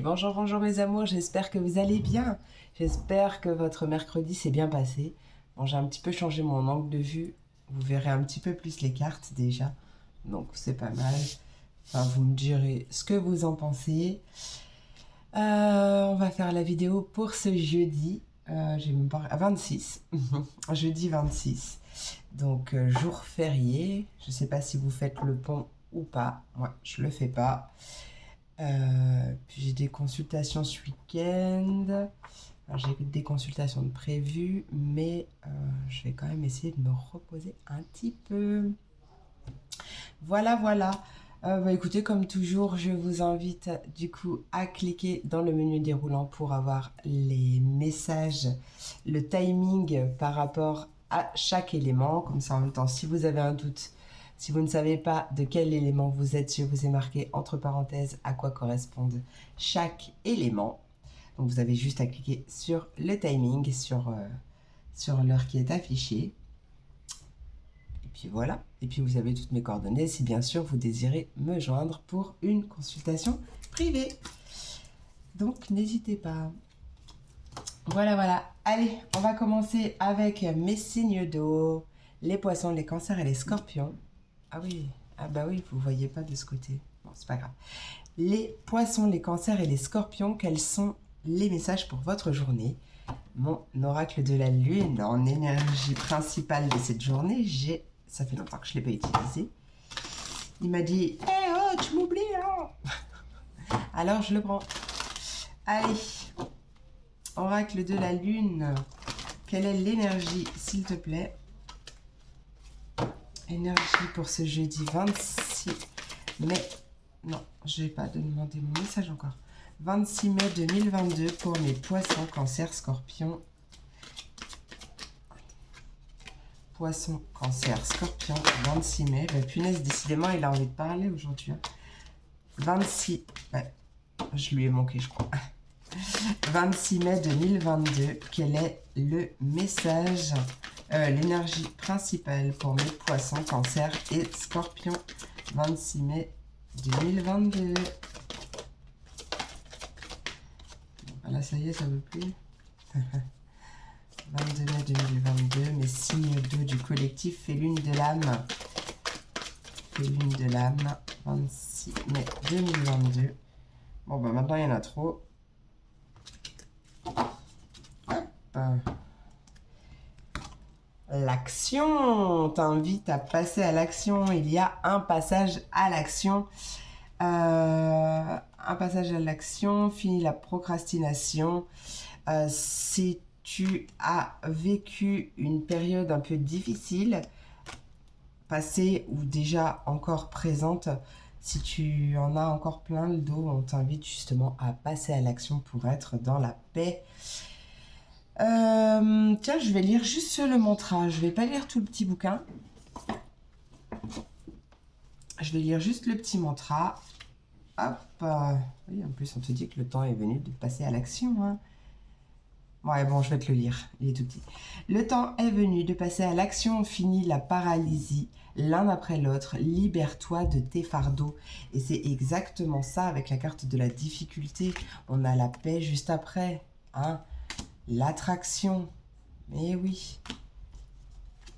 bonjour, bonjour mes amours, j'espère que vous allez bien. J'espère que votre mercredi s'est bien passé. Bon, j'ai un petit peu changé mon angle de vue. Vous verrez un petit peu plus les cartes déjà. Donc c'est pas mal. Enfin, vous me direz ce que vous en pensez. On va faire la vidéo pour ce jeudi. J'ai même pas... 26. Jeudi 26. Donc jour férié. Je sais pas si vous faites le pont ou pas. Moi, je le fais pas. Puis j'ai des consultations ce week-end. J'ai des consultations de prévues, mais je vais quand même essayer de me reposer un petit peu. Voilà, voilà. Écoutez, comme toujours, je vous invite du coup à cliquer dans le menu déroulant pour avoir les messages, le timing par rapport à chaque élément. Comme ça, en même temps, si vous avez un doute, si vous ne savez pas de quel élément vous êtes, je vous ai marqué entre parenthèses à quoi correspondent chaque élément. Donc vous avez juste à cliquer sur le timing, sur l'heure qui est affichée. Et puis voilà. Et puis vous avez toutes mes coordonnées si bien sûr vous désirez me joindre pour une consultation privée. Donc n'hésitez pas. Voilà, voilà. Allez, on va commencer avec mes signes d'eau, les poissons, les cancers et les scorpions. Ah oui, ah bah oui, vous ne voyez pas de ce côté. Bon, c'est pas grave. Les poissons, les cancers et les scorpions, quels sont les messages pour votre journée? Mon oracle de la lune en énergie principale de cette journée, ça fait longtemps que je ne l'ai pas utilisé. Il m'a dit « Eh oh, tu m'oublies hein !» Alors je le prends. Allez, oracle de la lune, quelle est l'énergie s'il te plaît? Énergie pour ce jeudi 26 mai. Non, je vais pas demander mon message encore. 26 mai 2022 pour mes poissons, cancer, scorpion. Poisson, cancer, scorpion, 26 mai. Bah, punaise, décidément, il a envie de parler aujourd'hui. Hein. 26, ouais, je lui ai manqué, je crois. 26 mai 2022, quel est le message, l'énergie principale pour mes poissons, cancer et scorpion? 26 mai 2022. Là, ça y est, ça ne veut plus. 22 mai 2022, mes signes d'eau du collectif fait lune de l'âme. Fait lune de l'âme, 26 mai 2022. Bon, bah maintenant, il y en a trop. Hop. L'action, on t'invite à passer à l'action. Il y a un passage à l'action. Un passage à l'action, fini la procrastination. Si tu as vécu une période un peu difficile, passée ou déjà encore présente, si tu en as encore plein le dos, on t'invite justement à passer à l'action pour être dans la paix. Tiens, je vais lire juste le mantra. Je vais pas lire tout le petit bouquin. Je vais lire juste le petit mantra. Hop. Oui, en plus, on te dit que le temps est venu de passer à l'action. Hein. Ouais, bon, je vais te le lire. Il est tout petit. Le temps est venu de passer à l'action. Finis la paralysie l'un après l'autre. Libère-toi de tes fardeaux. Et c'est exactement ça avec la carte de la difficulté. On a la paix juste après. Hein. L'attraction. Mais oui.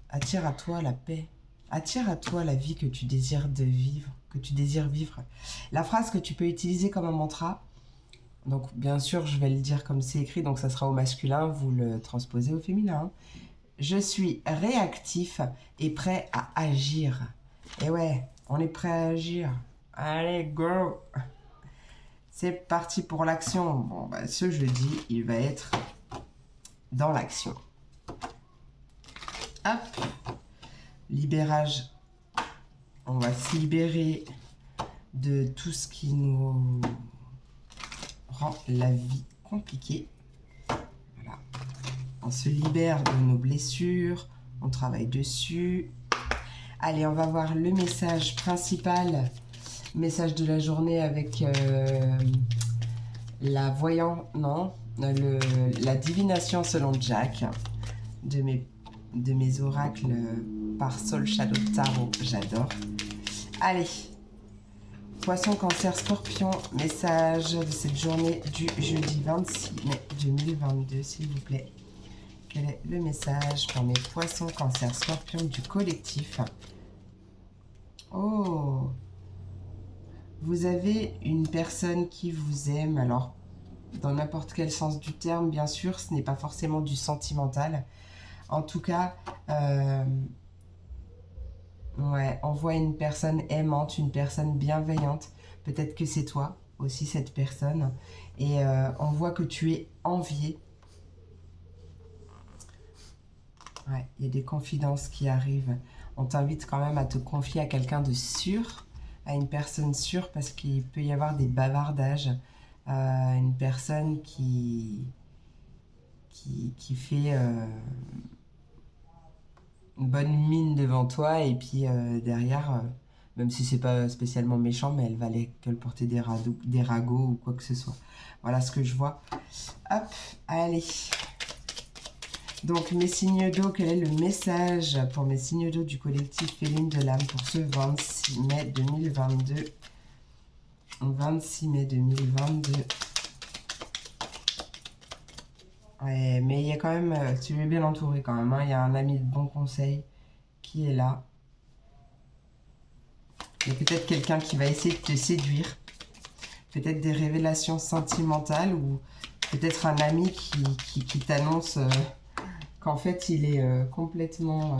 Attire à toi la paix. Attire à toi la vie que tu désires vivre. La phrase que tu peux utiliser comme un mantra. Donc, bien sûr, je vais le dire comme c'est écrit, donc ça sera au masculin, vous le transposez au féminin. Je suis réactif et prêt à agir. Et ouais, on est prêt à agir. Allez, go! C'est parti pour l'action. Bon, bah, ce jeudi, il va être dans l'action. Hop! Libérage. On va se libérer de tout ce qui nous rend la vie compliquée. Voilà. On se libère de nos blessures, on travaille dessus. Allez, on va voir le message principal, message de la journée avec la divination selon Jack, de mes oracles par Soul Shadow Tarot, j'adore. Allez, Poisson, Cancer, Scorpion, message de cette journée du jeudi 26 mai 2022, s'il vous plaît. Quel est le message pour mes Poissons, Cancer, Scorpion du collectif? Oh, vous avez une personne qui vous aime, alors dans n'importe quel sens du terme, bien sûr, ce n'est pas forcément du sentimental. En tout cas, ouais, on voit une personne aimante, une personne bienveillante. Peut-être que c'est toi aussi, cette personne. Et on voit que tu es envié. Ouais, il y a des confidences qui arrivent. On t'invite quand même à te confier à quelqu'un de sûr, à une personne sûre, parce qu'il peut y avoir des bavardages. Une personne qui fait une bonne mine devant toi et puis derrière, même si c'est pas spécialement méchant, mais elle va aller colporter des ragots ou quoi que ce soit. Voilà ce que je vois. Hop, allez. Donc mes signes d'eau, quel est le message pour mes signes d'eau du collectif Féline de l'âme pour ce 26 mai 2022? 26 mai 2022. Ouais, mais il y a quand même, tu es bien entouré quand même, hein. Il y a un ami de bon conseil qui est là. Il y a peut-être quelqu'un qui va essayer de te séduire. Peut-être des révélations sentimentales ou peut-être un ami qui t'annonce qu'en fait il est complètement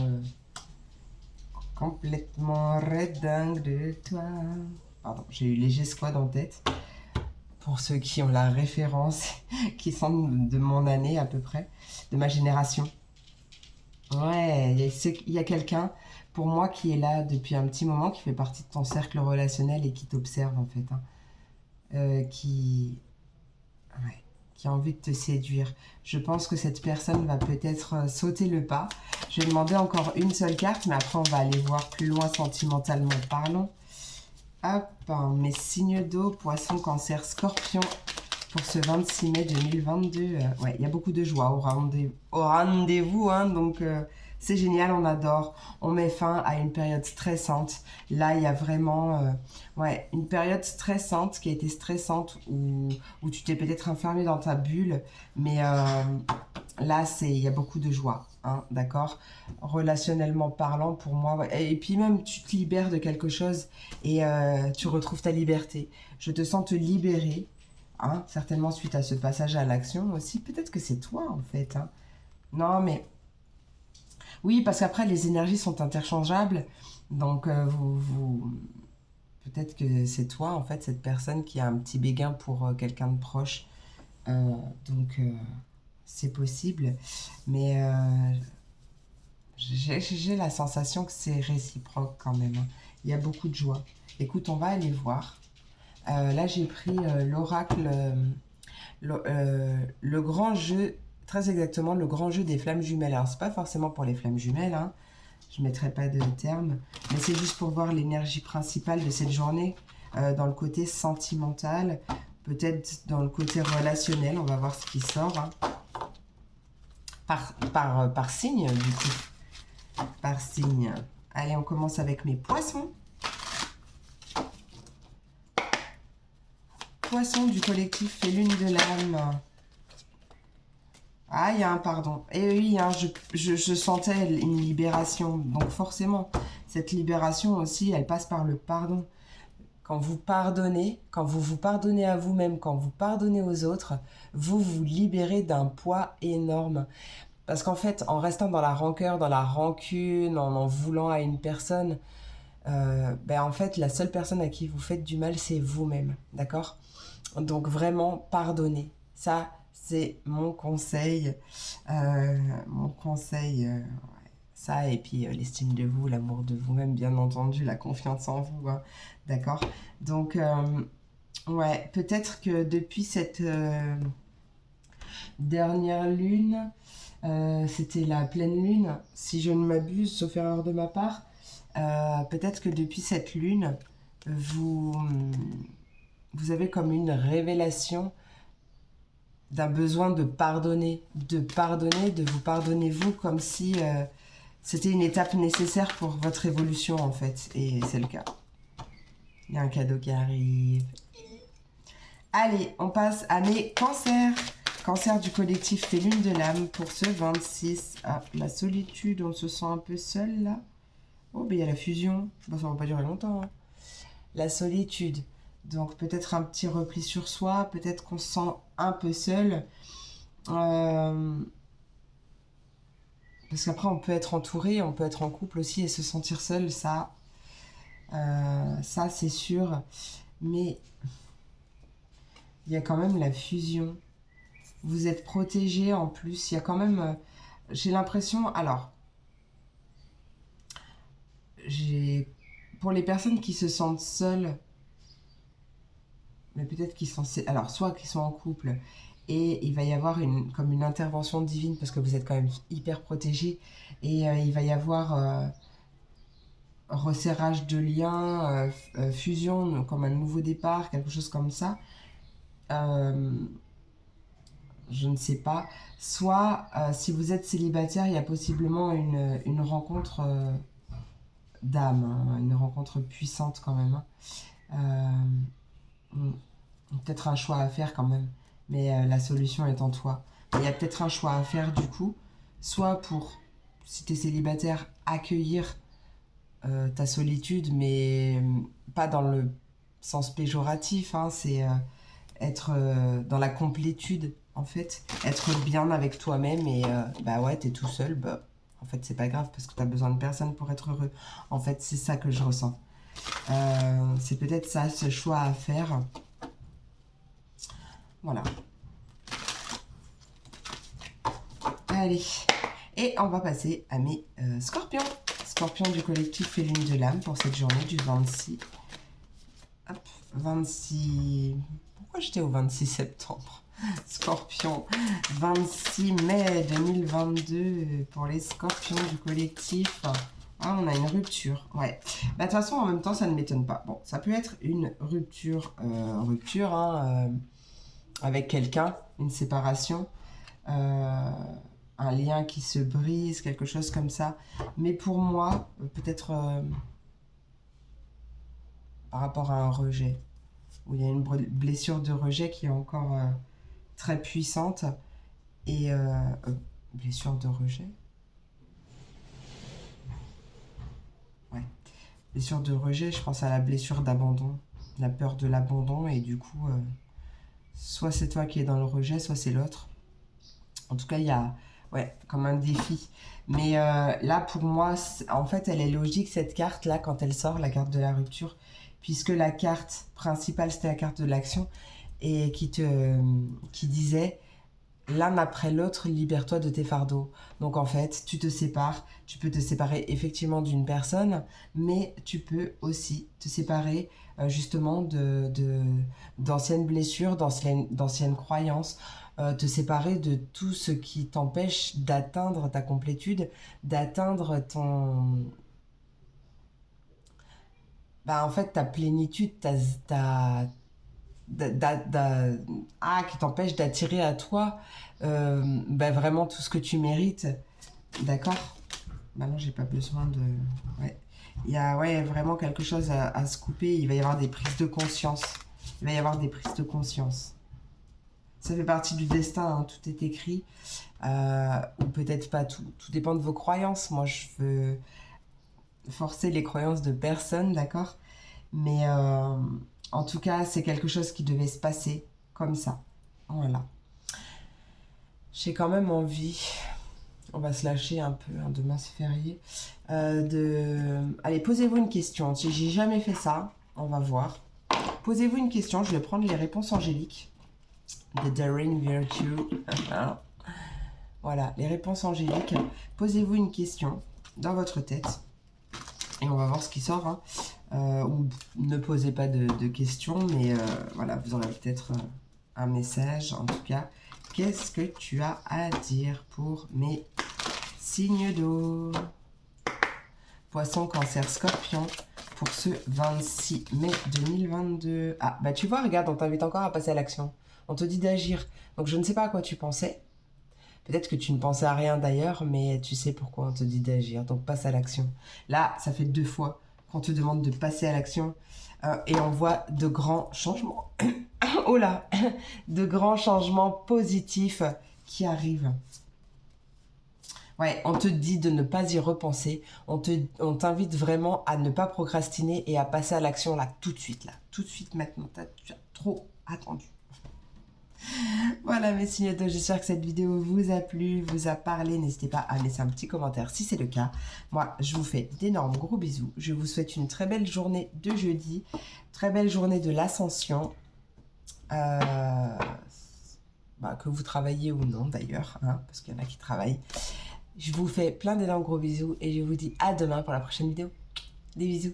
redingue de toi. Pardon, j'ai eu léger squad en tête. Pour ceux qui ont la référence, qui sont de mon année à peu près, de ma génération. Ouais, il y a quelqu'un, pour moi, qui est là depuis un petit moment, qui fait partie de ton cercle relationnel et qui t'observe en fait. Hein. Ouais, qui a envie de te séduire. Je pense que cette personne va peut-être sauter le pas. Je vais demander encore une seule carte, mais après on va aller voir plus loin sentimentalement parlant. Hop, mes signes d'eau, Poisson, Cancer, Scorpion pour ce 26 mai 2022. Ouais, il y a beaucoup de joie au rendez-vous, hein, donc c'est génial, on adore. On met fin à une période stressante. Là, il y a vraiment ouais, une période stressante qui a été stressante où tu t'es peut-être enfermé dans ta bulle, mais là, il y a beaucoup de joie. Hein, d'accord, relationnellement parlant pour moi, ouais. Et puis même tu te libères de quelque chose et tu retrouves ta liberté. Je te sens te libérer, hein, certainement suite à ce passage à l'action aussi. Peut-être que c'est toi en fait. Hein. Non mais oui, parce qu'après les énergies sont interchangeables, donc peut-être que c'est toi en fait cette personne qui a un petit béguin pour quelqu'un de proche. Euh, donc c'est possible, mais j'ai la sensation que c'est réciproque quand même. Hein. Il y a beaucoup de joie. Écoute, on va aller voir. Là, j'ai pris l'oracle, le grand jeu, très exactement, le grand jeu des flammes jumelles. Alors, c'est pas forcément pour les flammes jumelles, hein. Je ne mettrai pas de terme, mais c'est juste pour voir l'énergie principale de cette journée dans le côté sentimental, peut-être dans le côté relationnel. On va voir ce qui sort. Hein. Par signe, du coup. Par signe. Allez, on commence avec mes poissons. Poissons du collectif Félune de l'âme. Ah, il y a un pardon. Et oui, hein, je sentais une libération. Donc forcément, cette libération aussi, elle passe par le pardon. Quand vous pardonnez, quand vous vous pardonnez à vous-même, quand vous pardonnez aux autres, vous vous libérez d'un poids énorme. Parce qu'en fait, en restant dans la rancœur, dans la rancune, en voulant à une personne, ben en fait, la seule personne à qui vous faites du mal, c'est vous-même. D'accord? Donc vraiment, pardonnez. Ça, c'est mon conseil. Mon conseil, ouais. Ça, et puis l'estime de vous, l'amour de vous-même, bien entendu, la confiance en vous. Hein. D'accord? Donc, ouais, peut-être que depuis cette dernière lune, c'était la pleine lune, si je ne m'abuse, sauf erreur de ma part. Peut-être que depuis cette lune, vous avez comme une révélation d'un besoin de pardonner, de vous pardonner vous, comme si c'était une étape nécessaire pour votre évolution en fait, et c'est le cas. Il y a un cadeau qui arrive. Allez, on passe à mes cancers. Cancer du collectif Les Lunes de l'âme pour ce 26. Ah, la solitude, on se sent un peu seul là. Oh, ben il y a la fusion. Bon, ça va pas durer longtemps. Hein. La solitude. Donc peut-être un petit repli sur soi, peut-être qu'on se sent un peu seul. Parce qu'après on peut être entouré, on peut être en couple aussi et se sentir seul, ça c'est sûr. Mais il y a quand même la fusion. Vous êtes protégé en plus, il y a quand même... j'ai l'impression... Alors, pour les personnes qui se sentent seules, mais peut-être qu'ils sont... Alors, soit qu'ils sont en couple, et il va y avoir comme une intervention divine, parce que vous êtes quand même hyper protégé, et il va y avoir resserrage de liens, fusion, comme un nouveau départ, quelque chose comme ça. Je ne sais pas. Soit, si vous êtes célibataire, il y a possiblement une rencontre d'âme, hein, une rencontre puissante quand même. Peut-être un choix à faire quand même, mais la solution est en toi. Il y a peut-être un choix à faire du coup, soit pour, si tu es célibataire, accueillir ta solitude, mais pas dans le sens péjoratif, hein, c'est être dans la complétude en fait, être bien avec toi-même et bah ouais, t'es tout seul, bah en fait c'est pas grave parce que t'as besoin de personne pour être heureux. En fait, c'est ça que je ressens. C'est peut-être ça, ce choix à faire. Voilà. Allez. Et on va passer à mes scorpions. Scorpions du collectif Les Lunes de l'âme pour cette journée du 26. Hop, 26... Pourquoi j'étais au 26 septembre? Scorpion, 26 mai 2022 pour les scorpions du collectif. Ah, on a une rupture, ouais. Bah, de toute façon, en même temps, ça ne m'étonne pas. Bon, ça peut être une rupture, hein, avec quelqu'un, une séparation, un lien qui se brise, quelque chose comme ça. Mais pour moi, peut-être par rapport à un rejet, où il y a une blessure de rejet qui est encore très puissante. Et blessure de rejet. Ouais. Blessure de rejet, je pense à la blessure d'abandon, la peur de l'abandon, et du coup, soit c'est toi qui es dans le rejet, soit c'est l'autre. En tout cas, il y a, ouais, comme un défi. Mais là, pour moi, en fait, elle est logique, cette carte-là, quand elle sort, la carte de la rupture, puisque la carte principale, c'était la carte de l'action, et qui disait... L'un après l'autre, libère-toi de tes fardeaux. Donc en fait, tu te sépares. Tu peux te séparer effectivement d'une personne, mais tu peux aussi te séparer justement d'anciennes blessures, d'anciennes croyances, te séparer de tout ce qui t'empêche d'atteindre ta complétude, d'atteindre ton... Bah, en fait, ta plénitude, qui t'empêche d'attirer à toi bah, vraiment tout ce que tu mérites. D'accord? Maintenant, j'ai pas besoin de... Ouais. Il y a vraiment quelque chose à se couper. Il va y avoir des prises de conscience. Il va y avoir des prises de conscience. Ça fait partie du destin, hein, tout est écrit. Ou peut-être pas tout. Tout dépend de vos croyances. Moi, je veux forcer les croyances de personne, d'accord? Mais en tout cas, c'est quelque chose qui devait se passer comme ça. Voilà. J'ai quand même envie, on va se lâcher un peu, hein, demain c'est férié, Allez, posez-vous une question. Si j'ai jamais fait ça, on va voir. Posez-vous une question, je vais prendre les réponses angéliques de Daring Virtue. Voilà, les réponses angéliques. Posez-vous une question dans votre tête et on va voir ce qui sort. Hein. Ou ne posez pas de questions, mais voilà, vous aurez peut-être un message. En tout cas, qu'est-ce que tu as à dire pour mes signes d'eau? Poisson, Cancer, Scorpion pour ce 26 mai 2022. Ah, bah tu vois, regarde, on t'invite encore à passer à l'action. On te dit d'agir. Donc je ne sais pas à quoi tu pensais. Peut-être que tu ne pensais à rien d'ailleurs, mais tu sais pourquoi on te dit d'agir. Donc passe à l'action. Là, ça fait 2 fois qu'on te demande de passer à l'action. Et on voit de grands changements. Oh là, de grands changements positifs qui arrivent. Ouais, on te dit de ne pas y repenser. On t'invite vraiment à ne pas procrastiner et à passer à l'action là, tout de suite, là. Tout de suite, maintenant. Tu as trop attendu. Voilà mes signes d'eau, j'espère que cette vidéo vous a plu, vous a parlé. N'hésitez pas à laisser un petit commentaire si c'est le cas. Moi, je vous fais d'énormes gros bisous. Je vous souhaite une très belle journée de jeudi, très belle journée de l'ascension. Que vous travaillez ou non d'ailleurs, hein, parce qu'il y en a qui travaillent. Je vous fais plein d'énormes gros bisous et je vous dis à demain pour la prochaine vidéo. Des bisous.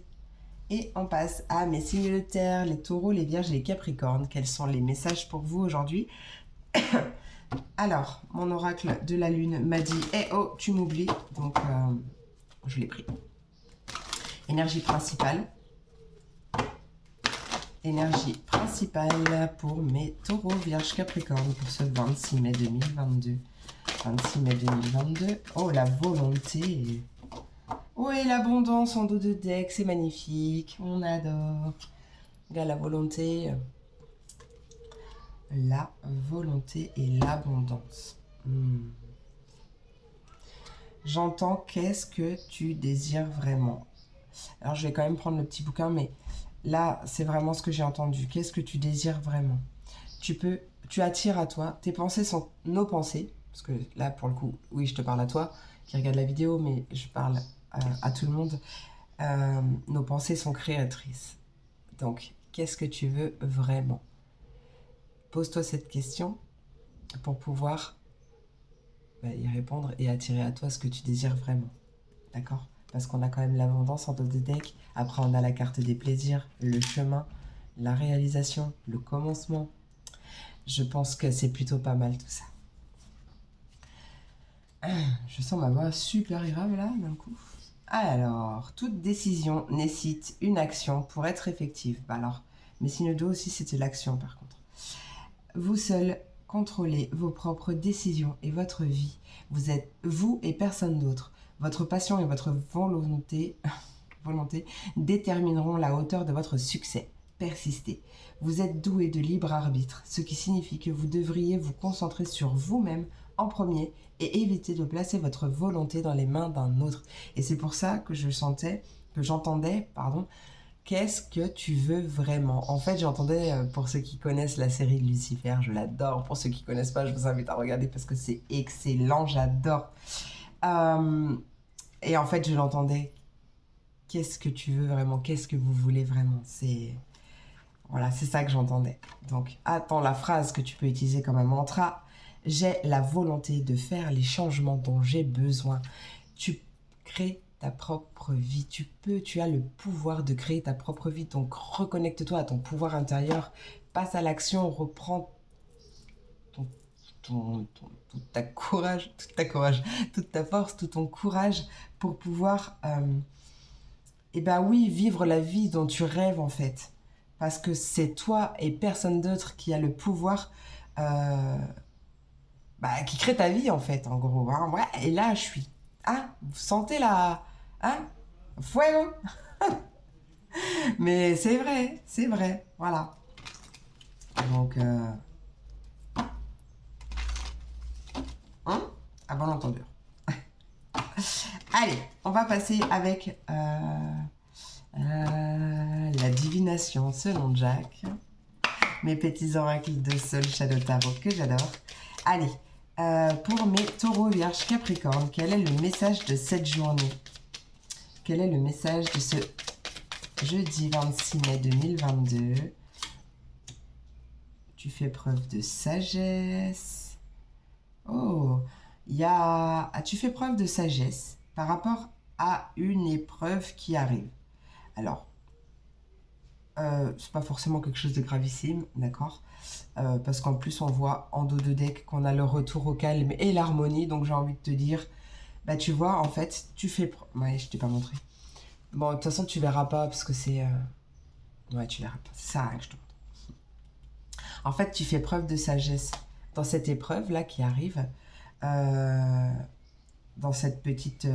Et on passe à mes signes de terre, les taureaux, les vierges et les capricornes. Quels sont les messages pour vous aujourd'hui? Alors, mon oracle de la lune m'a dit « Eh oh, tu m'oublies !» Donc, je l'ai pris. Énergie principale. Énergie principale pour mes taureaux, vierges, capricornes pour ce 26 mai 2022. 26 mai 2022. Oh, la volonté. Oh, et l'abondance en dos de deck, c'est magnifique. On adore. Regarde la volonté. La volonté et l'abondance. J'entends qu'est-ce que tu désires vraiment. Alors, je vais quand même prendre le petit bouquin, mais là, c'est vraiment ce que j'ai entendu. Qu'est-ce que tu désires vraiment? Tu attires à toi. Tes pensées sont nos pensées. Parce que là, pour le coup, oui, je te parle à toi qui regarde la vidéo, mais je parle à tout le monde. Nos pensées sont créatrices. Donc, qu'est-ce que tu veux vraiment? Pose-toi cette question pour pouvoir y répondre et attirer à toi ce que tu désires vraiment. D'accord? Parce qu'on a quand même l'abondance en dos de deck. Après, on a la carte des plaisirs, le chemin, la réalisation, le commencement. Je pense que c'est plutôt pas mal tout ça. Je sens ma voix super grave là, d'un coup. Alors, toute décision nécessite une action pour être effective. Alors, mes signes d'eau aussi, c'était l'action par contre. Vous seul contrôlez vos propres décisions et votre vie. Vous êtes vous et personne d'autre. Votre passion et votre volonté détermineront la hauteur de votre succès. Persistez. Vous êtes doué de libre arbitre, ce qui signifie que vous devriez vous concentrer sur vous-même en premier et éviter de placer votre volonté dans les mains d'un autre. Et c'est pour ça que j'entendais, qu'est-ce que tu veux vraiment? En fait, j'entendais, pour ceux qui connaissent la série de Lucifer, je l'adore. Pour ceux qui ne connaissent pas, je vous invite à regarder parce que c'est excellent, j'adore. Et en fait, je l'entendais. Qu'est-ce que tu veux vraiment? Qu'est-ce que vous voulez vraiment? Voilà, c'est ça que j'entendais. Donc, attends la phrase que tu peux utiliser comme un mantra. J'ai la volonté de faire les changements dont j'ai besoin. Tu crées ta propre vie. Tu as le pouvoir de créer ta propre vie. Donc, reconnecte-toi à ton pouvoir intérieur. Passe à l'action, reprends toute ta force, tout ton courage pour pouvoir, vivre la vie dont tu rêves en fait. Parce que c'est toi et personne d'autre qui a le pouvoir, qui crée ta vie en fait, en gros. Hein. Ouais, et là, je suis... Ah, vous sentez la... Hein? Fuego. Mais c'est vrai, voilà. Donc... à bon entendeur. Allez, on va passer avec la divination selon Jack. Mes petits oracles de Soul Shadow Tarot que j'adore. Allez, pour mes taureaux, vierges, capricornes, quel est le message de cette journée? Quel est le message de ce jeudi 26 mai 2022? Tu fais preuve de sagesse. Oh, tu fais preuve de sagesse par rapport à une épreuve qui arrive. Alors, c'est pas forcément quelque chose de gravissime, d'accord, parce qu'en plus on voit en dos de deck qu'on a le retour au calme et l'harmonie, donc j'ai envie de te dire, tu vois, en fait, tu fais... Ouais, je t'ai pas montré. Bon, de toute façon, tu verras pas, parce que c'est... Ouais, tu verras pas, c'est ça que je te montre. En fait, tu fais preuve de sagesse dans cette épreuve-là qui arrive, dans cette petite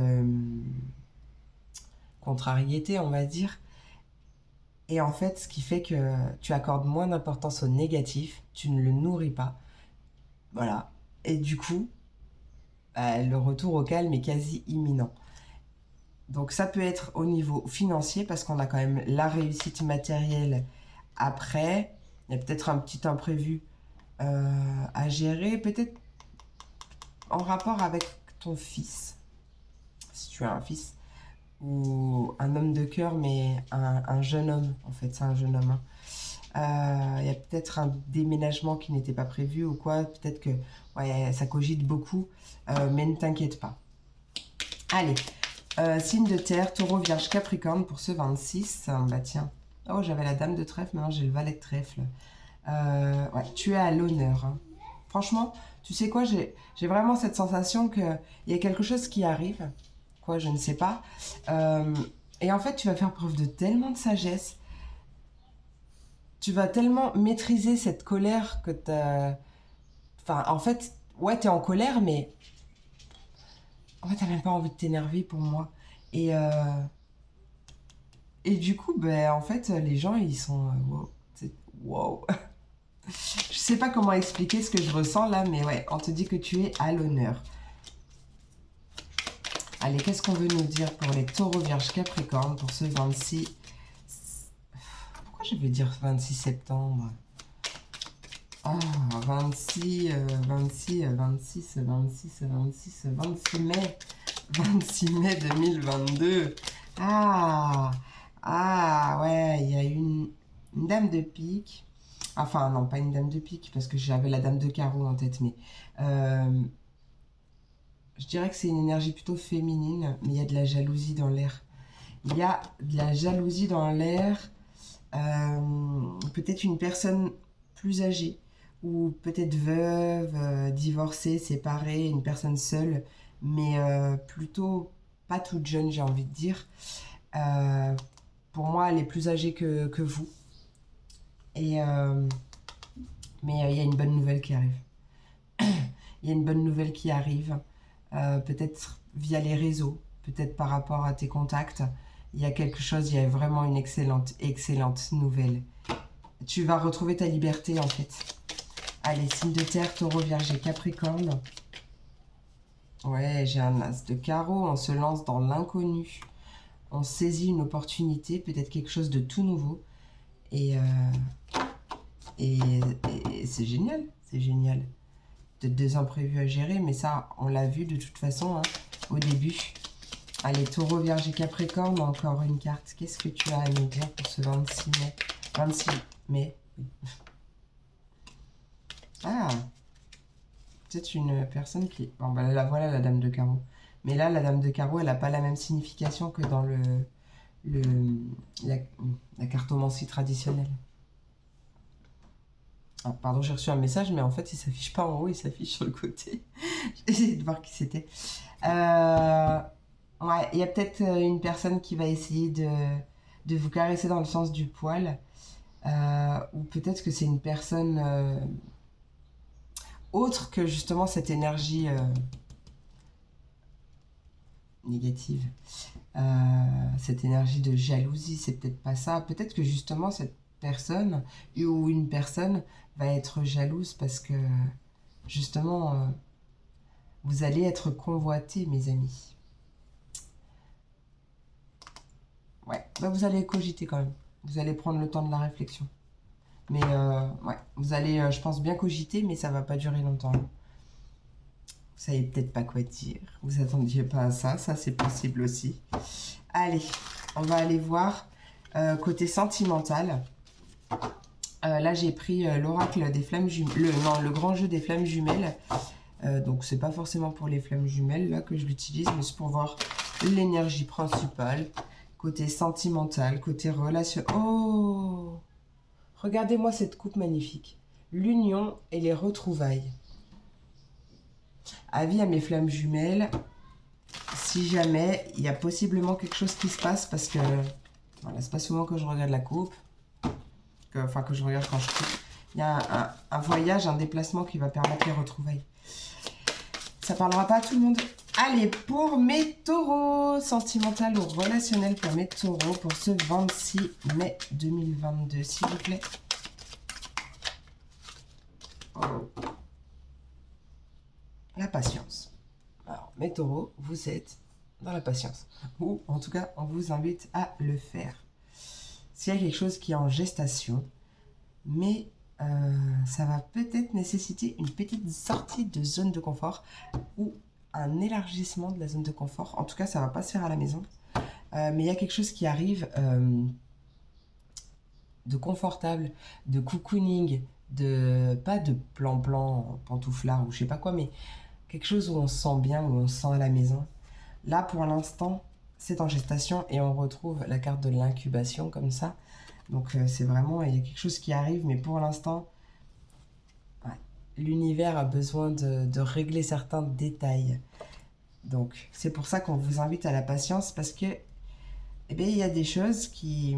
contrariété, on va dire. Et en fait, ce qui fait que tu accordes moins d'importance au négatif, tu ne le nourris pas. Voilà. Et du coup, le retour au calme est quasi imminent. Donc ça peut être au niveau financier parce qu'on a quand même la réussite matérielle après. Il y a peut-être un petit imprévu à gérer, peut-être en rapport avec ton fils, si tu as un fils, ou un homme de cœur, mais un jeune homme, en fait, c'est un jeune homme. Il y a peut-être un déménagement qui n'était pas prévu ou quoi, peut-être que ouais, ça cogite beaucoup, mais ne t'inquiète pas. Allez, signe de terre, taureau, vierge, capricorne pour ce 26. Bah tiens, oh j'avais la dame de trèfle, maintenant j'ai le valet de trèfle. Ouais, tu es à l'honneur. Hein. Franchement, tu sais quoi, j'ai vraiment cette sensation qu'il y a quelque chose qui arrive, quoi, je ne sais pas. Et en fait, tu vas faire preuve de tellement de sagesse, tu vas tellement maîtriser cette colère que t'as... Enfin, en fait, ouais, t'es en colère, mais en fait, t'as même pas envie de t'énerver pour moi. Et, euh... Et du coup, ben, en fait, les gens, ils sont... wow. Wow. Je sais pas comment expliquer ce que je ressens là, mais ouais, on te dit que tu es à l'honneur. Allez, qu'est-ce qu'on veut nous dire pour les taureaux, vierges, capricornes pour ce 26... Pourquoi je vais dire 26 septembre? Ah, 26 mai. 26 mai 2022. Ah, ouais, il y a une dame de pique. Enfin, non, pas une dame de pique, parce que j'avais la dame de carreau en tête, mais je dirais que c'est une énergie plutôt féminine, mais il y a de la jalousie dans l'air. Il y a de la jalousie dans l'air. Peut-être une personne plus âgée, ou peut-être veuve, divorcée, séparée, une personne seule, mais plutôt pas toute jeune, j'ai envie de dire. Pour moi, elle est plus âgée que vous. Et, mais il y a une bonne nouvelle qui arrive. Il y a une bonne nouvelle qui arrive, peut-être via les réseaux, peut-être par rapport à tes contacts. Il y a quelque chose, il y a vraiment une excellente, excellente nouvelle. Tu vas retrouver ta liberté en fait. Allez, signe de terre, taureau, vierge et capricorne. Ouais, j'ai un as de carreau, on se lance dans l'inconnu. On saisit une opportunité, peut-être quelque chose de tout nouveau. Et c'est génial, c'est génial. Peut-être des imprévus à gérer, mais ça, on l'a vu de toute façon hein, au début. Allez, taureau, vierge et capricorne, encore une carte. Qu'est-ce que tu as à nous dire pour ce 26 mai 26 mai. Ah, peut-être une personne qui... Bon, bah là, voilà la dame de carreau. Mais là, la dame de carreau, elle n'a pas la même signification que dans la cartomancie traditionnelle. Ah, pardon, j'ai reçu un message, mais en fait, il s'affiche pas en haut, il s'affiche sur le côté. J'ai essayé de voir qui c'était. Ouais, il y a peut-être une personne qui va essayer de vous caresser dans le sens du poil. Ou peut-être que c'est une personne autre que justement cette énergie négative. Cette énergie de jalousie, c'est peut-être pas ça. Peut-être que justement cette personne ou une personne va être jalouse parce que justement vous allez être convoités, mes amis. Ouais, bah vous allez cogiter quand même. Vous allez prendre le temps de la réflexion. Mais ouais, vous allez, je pense, bien cogiter, mais ça va pas durer longtemps. Vous savez peut-être pas quoi dire. Vous attendiez pas à ça, ça c'est possible aussi. Allez, on va aller voir côté sentimental. Là, j'ai pris l'oracle des flammes jumelles. Le grand jeu des flammes jumelles. Donc, c'est pas forcément pour les flammes jumelles là que je l'utilise, mais c'est pour voir l'énergie principale. Côté sentimental, côté relation. Oh! Regardez-moi cette coupe magnifique. L'union et les retrouvailles. Avis à mes flammes jumelles. Si jamais il y a possiblement quelque chose qui se passe, parce que voilà, c'est pas souvent que je regarde la coupe. Enfin, que je regarde quand je coupe. Il y a un voyage, un déplacement qui va permettre les retrouvailles. Ça parlera pas à tout le monde. Allez, pour mes taureaux, sentimental ou relationnel pour mes taureaux pour ce 26 mai 2022, s'il vous plaît. La patience. Alors, mes taureaux, vous êtes dans la patience. Ou, en tout cas, on vous invite à le faire. S'il y a quelque chose qui est en gestation, mais ça va peut-être nécessiter une petite sortie de zone de confort ou un élargissement de la zone de confort. En tout cas, ça ne va pas se faire à la maison. Mais il y a quelque chose qui arrive de confortable, de cocooning, pas de plan-plan, pantouflard ou je sais pas quoi, mais quelque chose où on se sent bien, où on se sent à la maison. Là, pour l'instant, c'est en gestation et on retrouve la carte de l'incubation comme ça. Donc, c'est vraiment, il y a quelque chose qui arrive, mais pour l'instant, ouais, l'univers a besoin de régler certains détails. Donc, c'est pour ça qu'on vous invite à la patience parce que, eh bien, il y a des choses qui...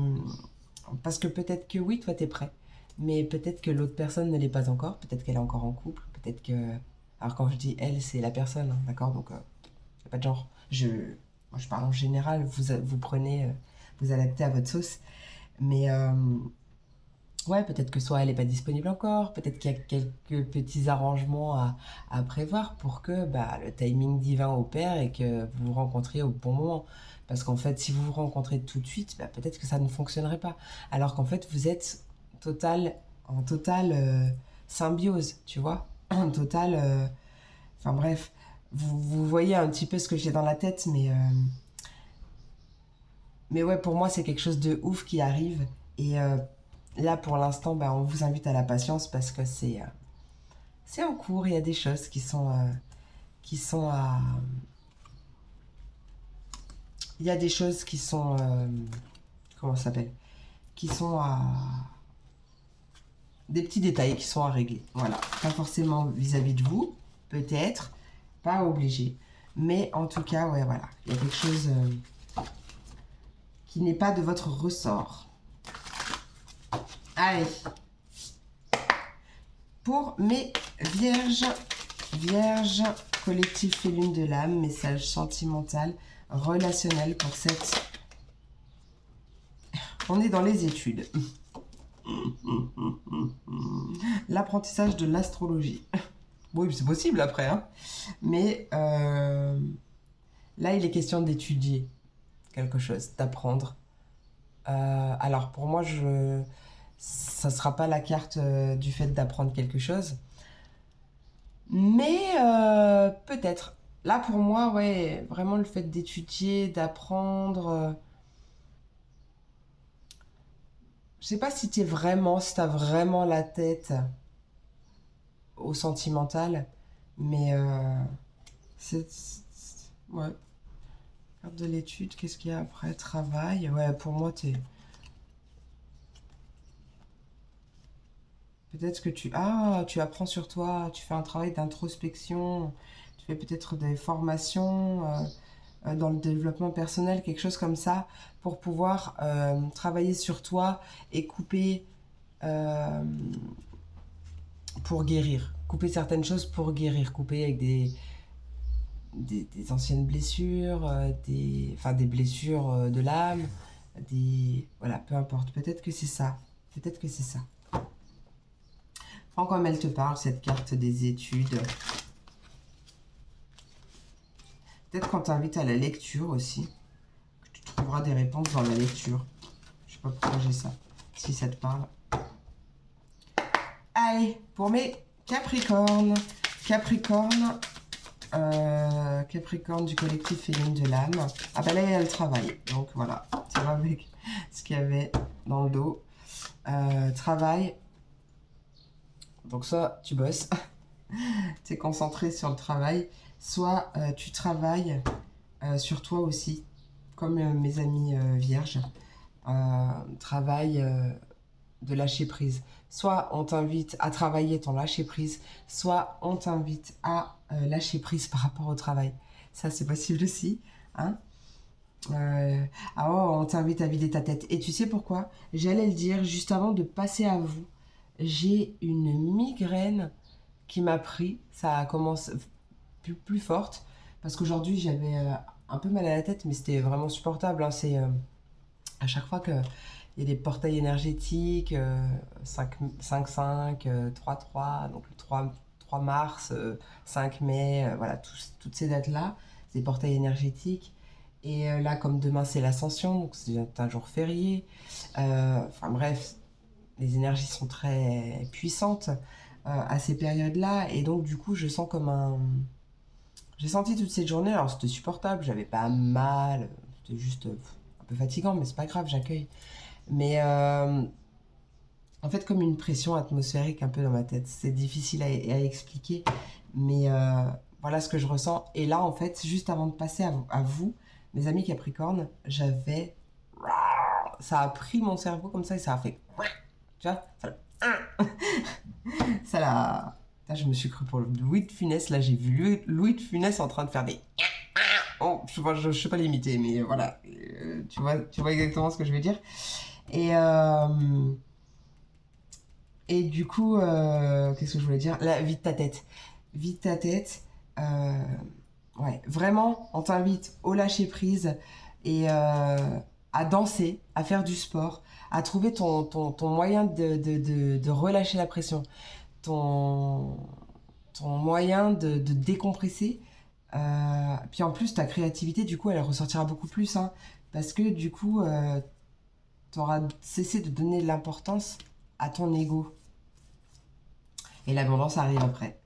Parce que peut-être que oui, toi, t'es prêt, mais peut-être que l'autre personne ne l'est pas encore, peut-être qu'elle est encore en couple, peut-être que... Alors, quand je dis elle, c'est la personne, hein, d'accord? Donc, il n'y a pas de genre. Moi, je parle en général, vous prenez, vous adaptez à votre sauce. Mais ouais, peut-être que soit elle n'est pas disponible encore, peut-être qu'il y a quelques petits arrangements à prévoir pour que bah, le timing divin opère et que vous vous rencontriez au bon moment. Parce qu'en fait, si vous vous rencontrez tout de suite, bah, peut-être que ça ne fonctionnerait pas. Alors qu'en fait, vous êtes en totale symbiose, tu vois? En totale... Enfin bref, vous voyez un petit peu ce que j'ai dans la tête, mais ouais, pour moi, c'est quelque chose de ouf qui arrive. Et là, pour l'instant, bah, on vous invite à la patience parce que c'est en cours. Il y a des choses qui sont à... Il y a des choses qui sont... comment ça s'appelle? Qui sont à... Des petits détails qui sont à régler. Voilà. Pas forcément vis-à-vis de vous, peut-être. Pas obligé. Mais en tout cas, ouais, voilà. Il y a quelque chose qui n'est pas de votre ressort. Allez. Pour mes vierges, collectif et lune de l'âme, message sentimental, relationnel pour cette... On est dans les études. L'apprentissage de l'astrologie. Oui, c'est possible après, hein. Mais là, il est question d'étudier quelque chose, d'apprendre. Alors, pour moi, ça ne sera pas la carte du fait d'apprendre quelque chose. Mais peut-être. Là, pour moi, ouais, vraiment le fait d'étudier, d'apprendre... je sais pas si t'as vraiment la tête au sentimental, mais ouais. Carte de l'étude, qu'est-ce qu'il y a après? Travail, ouais, pour moi, peut-être que tu apprends sur toi, tu fais un travail d'introspection, tu fais peut-être des formations dans le développement personnel, quelque chose comme ça, pour pouvoir travailler sur toi et couper pour guérir. Couper certaines choses pour guérir. Couper avec des anciennes blessures, des blessures de l'âme, voilà, peu importe. Peut-être que c'est ça. Peut-être que c'est ça. Enfin, comme elle te parle, cette carte des études. Peut-être qu'on t'invite à la lecture aussi. Que tu trouveras des réponses dans la lecture. Je sais pas pourquoi j'ai ça. Si ça te parle. Allez, pour mes Capricornes. Capricorne du collectif Féline de l'âme. Ah bah là, il y a le travail. Donc voilà, ça va avec ce qu'il y avait dans le dos. Travail. Donc soit tu bosses, tu es concentré sur le travail, soit tu travailles sur toi aussi, comme mes amis vierges. Travail de lâcher prise. Soit on t'invite à travailler ton lâcher prise, soit on t'invite à lâcher prise par rapport au travail. Ça, c'est possible aussi. Hein. On t'invite à vider ta tête. Et tu sais pourquoi? J'allais le dire juste avant de passer à vous. J'ai une migraine qui m'a pris. Ça commence plus forte. Parce qu'aujourd'hui, j'avais un peu mal à la tête, mais c'était vraiment supportable. Hein. C'est à chaque fois qu'il y a des portails énergétiques, 5-5, 3-3, donc le 3 mars, 5 mai, voilà, toutes ces dates-là, c'est des portails énergétiques. Et là, comme demain, c'est l'Ascension, donc c'est un jour férié. Enfin bref, les énergies sont très puissantes à ces périodes-là. Et donc, du coup, je sens comme un... J'ai senti toute cette journée, alors c'était supportable, j'avais pas mal, c'était juste un peu fatigant, mais c'est pas grave, j'accueille. Mais en fait, comme une pression atmosphérique un peu dans ma tête. C'est difficile à expliquer, mais voilà ce que je ressens. Et là, en fait, juste avant de passer à vous, mes amis Capricorne, j'avais... Ça a pris mon cerveau comme ça et ça a fait... Tu vois, ça l'a... Là, je me suis cru pour Louis de Funès. Là, j'ai vu Louis de Funès en train de faire des... Oh, je sais pas l'imiter, mais voilà. Tu vois exactement ce que je veux dire. Et du coup, qu'est-ce que je voulais dire? Là, vide ta tête. Vide ta tête. Ouais, vraiment, on t'invite au lâcher prise et à danser, à faire du sport, à trouver ton moyen de relâcher la pression, ton moyen de décompresser. Puis en plus, ta créativité, du coup, elle ressortira beaucoup plus, hein, parce que du coup, tu auras cessé de donner de l'importance à ton ego. Et l'abondance arrive après.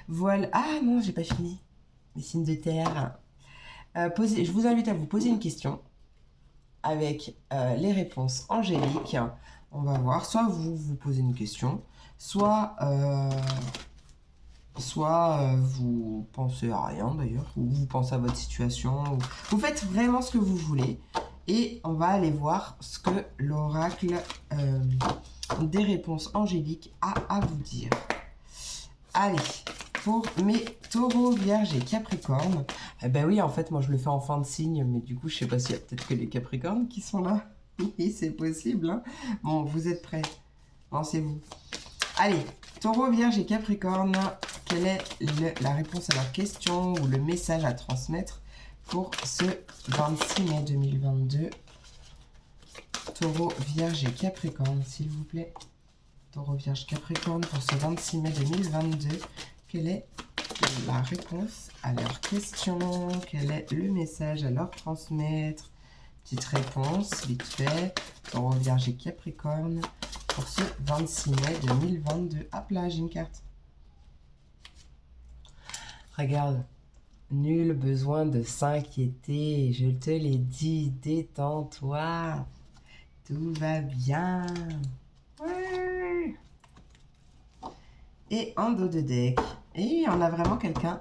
Voilà. Ah non, j'ai pas fini. Les signes de terre. Je vous invite à vous poser une question avec les réponses angéliques. On va voir. Soit vous posez une question, soit vous pensez à rien d'ailleurs, ou vous pensez à votre situation. Vous faites vraiment ce que vous voulez. Et on va aller voir ce que l'oracle des réponses angéliques a à vous dire. Allez, pour mes taureaux, vierges et capricornes. Eh ben oui, en fait, moi je le fais en fin de signe, mais du coup, je sais pas s'il y a peut-être que les capricornes qui sont là. Oui, c'est possible. Hein. Bon, vous êtes prêts? Lancez-vous. Allez, taureau, vierge et capricorne, quelle est la réponse à leur question ou le message à transmettre pour ce 26 mai 2022? Taureau, vierge et capricorne, s'il vous plaît. Taureau, vierge, capricorne pour ce 26 mai 2022. Quelle est la réponse à leur question? Quel est le message à leur transmettre? Petite réponse, vite fait. Taureau, vierge et capricorne pour ce 26 mai 2022. Hop là, j'ai une carte. Regarde. Nul besoin de s'inquiéter. Je te l'ai dit, détends-toi. Tout va bien. Ouais. Et un dos de deck. Et on a vraiment quelqu'un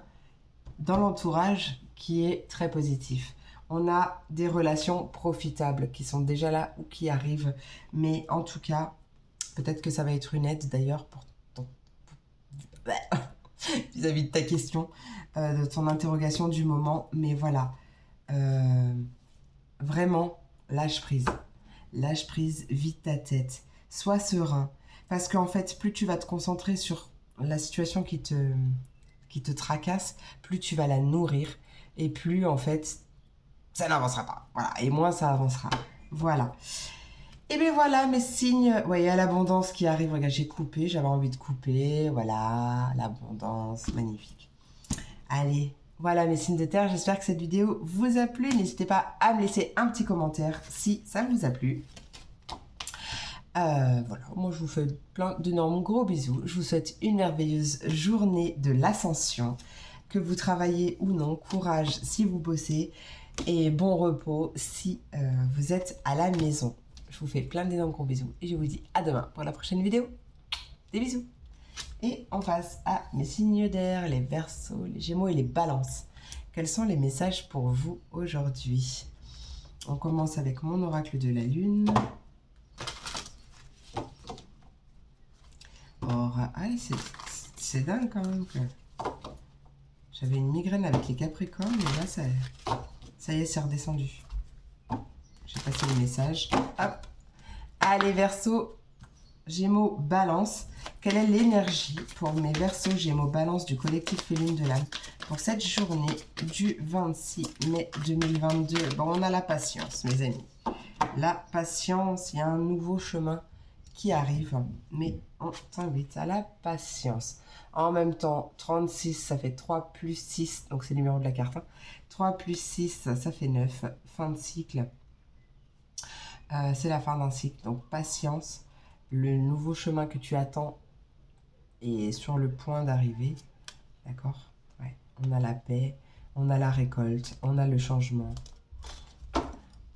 dans l'entourage qui est très positif. On a des relations profitables qui sont déjà là ou qui arrivent. Mais en tout cas, peut-être que ça va être une aide d'ailleurs pour ton... vis-à-vis de ta question, de ton interrogation du moment. Mais voilà, vraiment, lâche prise. Lâche prise, vide ta tête. Sois serein. Parce qu'en fait, plus tu vas te concentrer sur la situation qui te tracasse, plus tu vas la nourrir. Et plus, en fait, ça n'avancera pas. Voilà. Et moins ça avancera. Voilà. Et bien voilà mes signes. Ouais, il y a l'abondance qui arrive. Regarde, j'ai coupé. J'avais envie de couper. Voilà, l'abondance. Magnifique. Allez, voilà mes signes de terre. J'espère que cette vidéo vous a plu. N'hésitez pas à me laisser un petit commentaire si ça vous a plu. Voilà, moi je vous fais plein d'énormes gros bisous. Je vous souhaite une merveilleuse journée de l'ascension. Que vous travaillez ou non, courage si vous bossez et bon repos si vous êtes à la maison. Je vous fais plein d'énormes gros bisous et je vous dis à demain pour la prochaine vidéo. Des bisous. Et on passe à mes signes d'air, les Verseaux, les Gémeaux et les Balances. Quels sont les messages pour vous aujourd'hui? On commence avec mon oracle de la Lune. Or, allez, c'est dingue quand même que... J'avais une migraine avec les Capricornes, mais là, ça y est, c'est redescendu. J'ai passé le message. Hop. Allez, Verseau. Gémeaux, Balance. Quelle est l'énergie pour mes Verseaux, Gémeaux, Balance du collectif Lune de l'âme pour cette journée du 26 mai 2022? Bon, on a la patience, mes amis. La patience, il y a un nouveau chemin qui arrive, mais on t'invite à la patience. En même temps, 36, ça fait 3 plus 6, donc c'est le numéro de la carte. 3 plus 6, ça fait 9. Fin de cycle. C'est la fin d'un cycle, donc patience. Le nouveau chemin que tu attends est sur le point d'arriver. D'accord? Ouais. On a la paix, on a la récolte, on a le changement.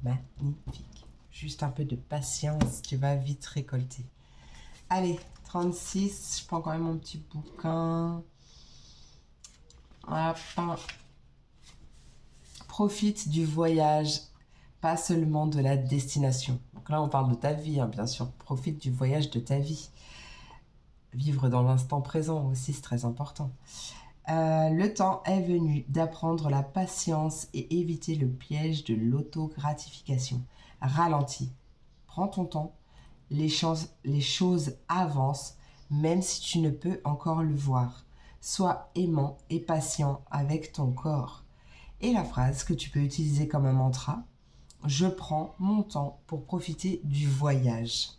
Magnifique. Juste un peu de patience, tu vas vite récolter. Allez, 36, je prends quand même mon petit bouquin. Hop. Profite du voyage, pas seulement de la destination. Donc là, on parle de ta vie, hein, bien sûr. Profite du voyage de ta vie. Vivre dans l'instant présent aussi, c'est très important. Le temps est venu d'apprendre la patience et éviter le piège de l'auto-gratification. Ralentis, prends ton temps, les choses avancent, même si tu ne peux encore le voir. Sois aimant et patient avec ton corps. Et la phrase que tu peux utiliser comme un mantra, je prends mon temps pour profiter du voyage.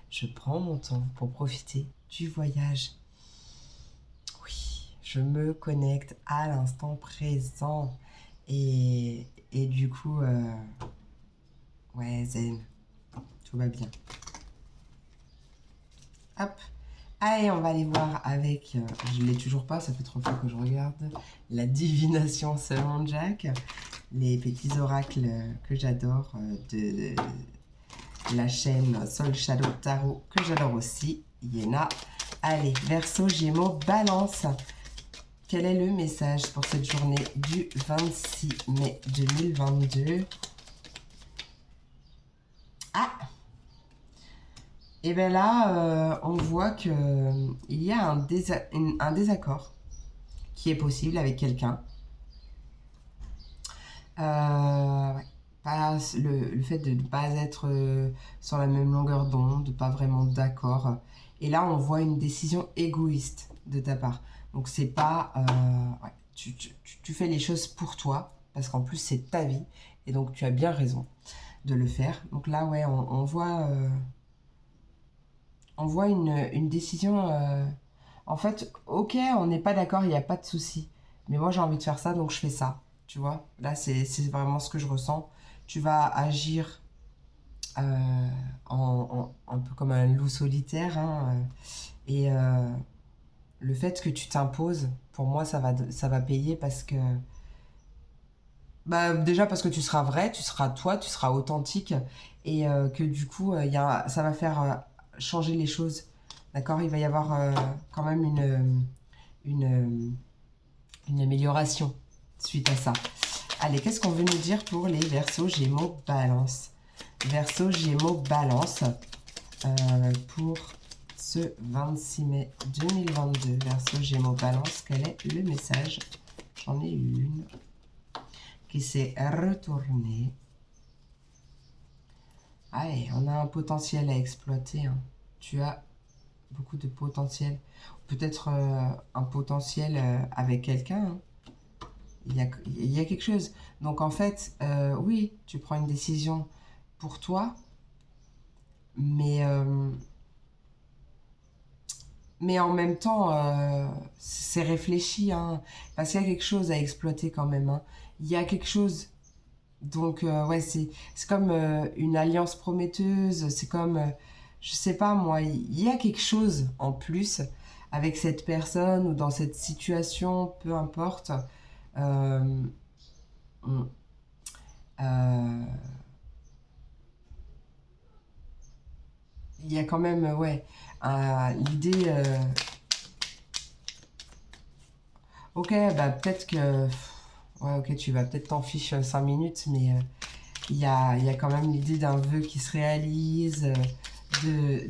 Je prends mon temps pour profiter du voyage. Oui, je me connecte à l'instant présent. Et du coup, ouais, zen, tout va bien. Hop. Allez, on va aller voir avec, je ne l'ai toujours pas, ça fait 3 fois que je regarde, la divination selon Jack, les petits oracles que j'adore de la chaîne Soul Shadow Tarot, que j'adore aussi, Yéna. Allez, Verseau, Gémeaux, Balance. Quel est le message pour cette journée du 26 mai 2022? Ah! Et bien là, on voit qu'il y a un désaccord qui est possible avec quelqu'un. Ouais. Le fait de ne pas être sur la même longueur d'onde, de ne pas vraiment d'accord. Et là, on voit une décision égoïste de ta part. Donc, c'est pas... ouais, tu fais les choses pour toi, parce qu'en plus, c'est ta vie. Et donc, tu as bien raison de le faire. Donc là, ouais, on voit une décision... en fait, ok, on n'est pas d'accord, il n'y a pas de souci. Mais moi, j'ai envie de faire ça, donc je fais ça. Tu vois, là, c'est vraiment ce que je ressens. Tu vas agir un peu comme un loup solitaire. Hein, et le fait que tu t'imposes, pour moi, ça va payer parce que... Bah, déjà parce que tu seras vrai, tu seras toi, tu seras authentique. Et que du coup, ça va faire changer les choses. D'accord? Il va y avoir quand même une amélioration suite à ça. Allez, qu'est-ce qu'on veut nous dire pour les Verseaux, Gémeaux, Balance? Verseau, Gémeaux, Balance pour ce 26 mai 2022. Verseau, Gémeaux, Balance, quel est le message? J'en ai une qui s'est retournée. Allez, on a un potentiel à exploiter. Hein. Tu as beaucoup de potentiel. Peut-être un potentiel avec quelqu'un. Hein. Il y a quelque chose. Donc en fait, oui, tu prends une décision pour toi, mais en même temps, c'est réfléchi, hein, parce qu'il y a quelque chose à exploiter quand même. Hein. Il y a quelque chose. Donc ouais, c'est comme une alliance prometteuse. C'est comme, je sais pas moi, il y a quelque chose en plus avec cette personne ou dans cette situation, peu importe. Euh, euh, il y a quand même, ouais, l'idée... ok, bah peut-être que... Ouais, ok, tu vas peut-être t'en fiche 5 minutes, mais il y a quand même l'idée d'un vœu qui se réalise, de...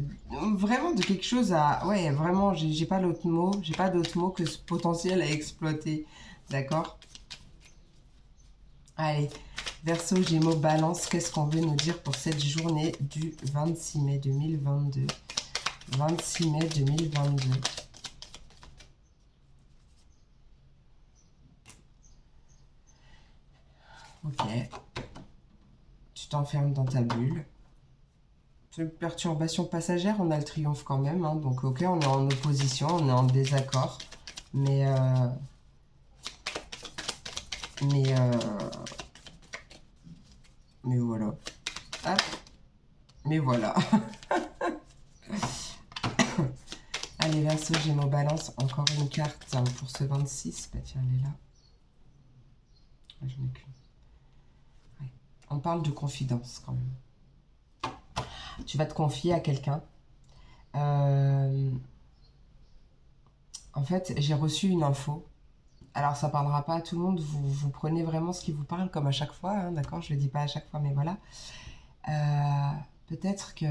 Vraiment de quelque chose à... Ouais, vraiment, j'ai pas d'autre mot, j'ai pas d'autre mot que ce potentiel à exploiter, d'accord? Allez, Verseau, Gémeaux, Balance, qu'est-ce qu'on veut nous dire pour cette journée du 26 mai 2022? 26 mai 2022. Ok. Tu t'enfermes dans ta bulle. C'est une perturbation passagère, on a le triomphe quand même. Hein, donc ok, on est en opposition, on est en désaccord. Mais voilà. Hop. Mais voilà. Allez, Verseau, Gémeaux, Balance. Encore une carte hein, pour ce 26. Bah tiens, elle est là. Je n'ai qu'une. Ouais. On parle de confidence quand même. Tu vas te confier à quelqu'un. En fait, j'ai reçu une info. Alors, ça parlera pas à tout le monde. Vous prenez vraiment ce qui vous parle, comme à chaque fois. Hein, d'accord? Je le dis pas à chaque fois, mais voilà. Peut-être que...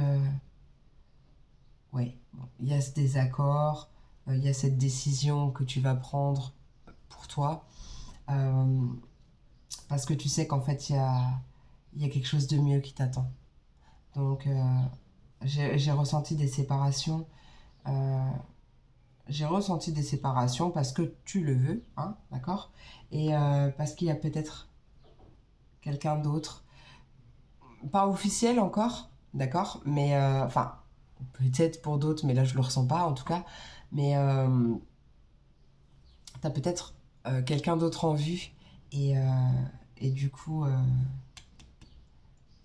Oui, bon, il y a ce désaccord. Il y a cette décision que tu vas prendre pour toi. Parce que tu sais qu'en fait, il y a quelque chose de mieux qui t'attend. Donc, j'ai ressenti des séparations. J'ai ressenti des séparations parce que tu le veux, hein, d'accord? Et parce qu'il y a peut-être quelqu'un d'autre, pas officiel encore, d'accord? Mais, enfin, peut-être pour d'autres, mais là je le ressens pas en tout cas. Mais t'as peut-être quelqu'un d'autre en vue et, euh, et du coup,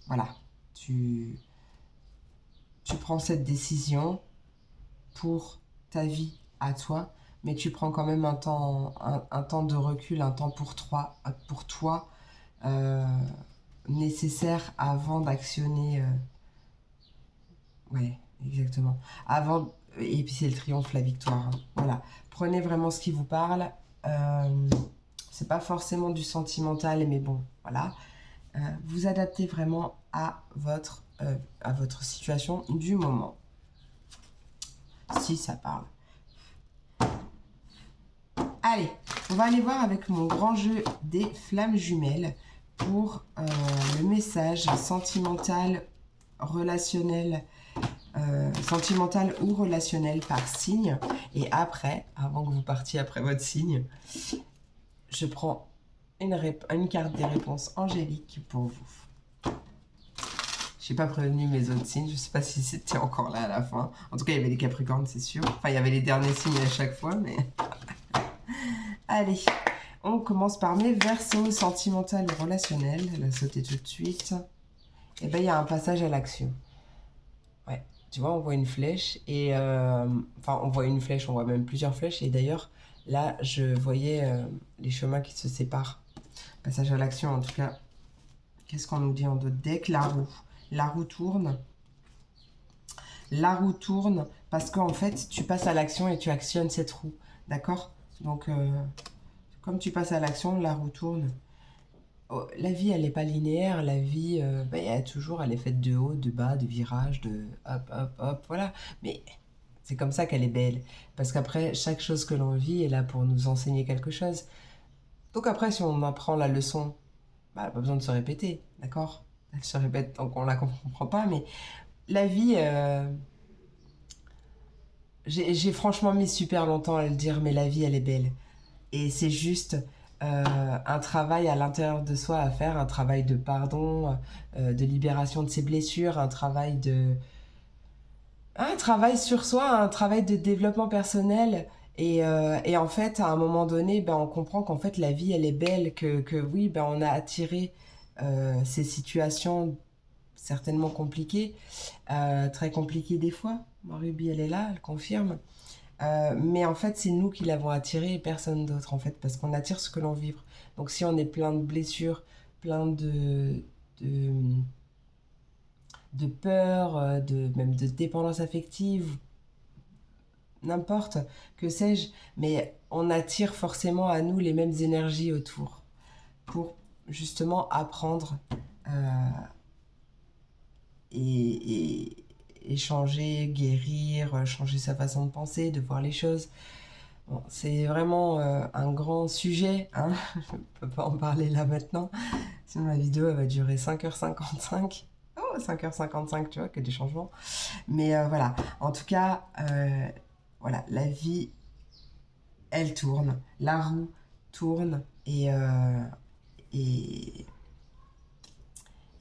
voilà, tu, tu prends cette décision pour ta vie à toi, mais tu prends quand même un temps de recul, un temps pour toi euh, nécessaire avant d'actionner. Ouais, exactement. Avant, et puis c'est le triomphe, la victoire. Hein. Voilà. Prenez vraiment ce qui vous parle. Euh, c'est pas forcément du sentimental, mais bon, voilà. Vous adaptez vraiment à votre situation du moment. Si ça parle. Allez, on va aller voir avec mon grand jeu des flammes jumelles pour le message sentimental, relationnel, sentimental ou relationnel par signe. Et après, avant que vous partiez après votre signe, je prends une carte des réponses angéliques pour vous. Je n'ai pas prévenu mes autres signes, je ne sais pas si c'était encore là à la fin. En tout cas, il y avait les Capricornes, c'est sûr. Enfin, il y avait les derniers signes à chaque fois, mais... Allez, on commence par mes Verseaux sentimental et relationnel. Elle a sauté tout de suite. Et bien, il y a un passage à l'action. Ouais, tu vois, on voit une flèche et... enfin, on voit une flèche, on voit même plusieurs flèches. Et d'ailleurs, là, je voyais les chemins qui se séparent. Passage à l'action, en tout cas. Qu'est-ce qu'on nous dit en d'autres decks? La roue. La roue tourne. La roue tourne parce qu'en fait, tu passes à l'action et tu actionnes cette roue. D'accord? Donc, comme tu passes à l'action, la roue tourne. Oh, la vie, elle n'est pas linéaire. La vie, elle est faite de haut, de bas, de virages, de hop, hop, hop, voilà. Mais c'est comme ça qu'elle est belle. Parce qu'après, chaque chose que l'on vit est là pour nous enseigner quelque chose. Donc après, si on apprend la leçon, bah, elle n'a pas besoin de se répéter, d'accord? Elle se répète tant qu'on ne la comprend pas, mais la vie, j'ai franchement mis super longtemps à le dire, mais la vie, elle est belle. Et c'est juste un travail à l'intérieur de soi à faire, un travail de pardon, de libération de ses blessures, un travail sur soi, un travail de développement personnel. Et en fait, à un moment donné, ben, on comprend qu'en fait, la vie, elle est belle, que oui, ben, on a attiré ces situations certainement compliquées, très compliquées des fois. Ruby, elle est là, elle confirme. Mais en fait, c'est nous qui l'avons attiré et personne d'autre, en fait, parce qu'on attire ce que l'on vit. Donc, si on est plein de blessures, plein de, de peur, même de dépendance affective, n'importe, que sais-je, mais on attire forcément à nous les mêmes énergies autour pour justement apprendre et changer, guérir, changer sa façon de penser, de voir les choses. Bon, c'est vraiment un grand sujet, hein. Je ne peux pas en parler là maintenant, sinon la vidéo elle va durer 5h55. Oh, 5h55, tu vois, que des changements. Mais voilà, en tout cas, voilà, la vie, elle tourne, la roue tourne et, et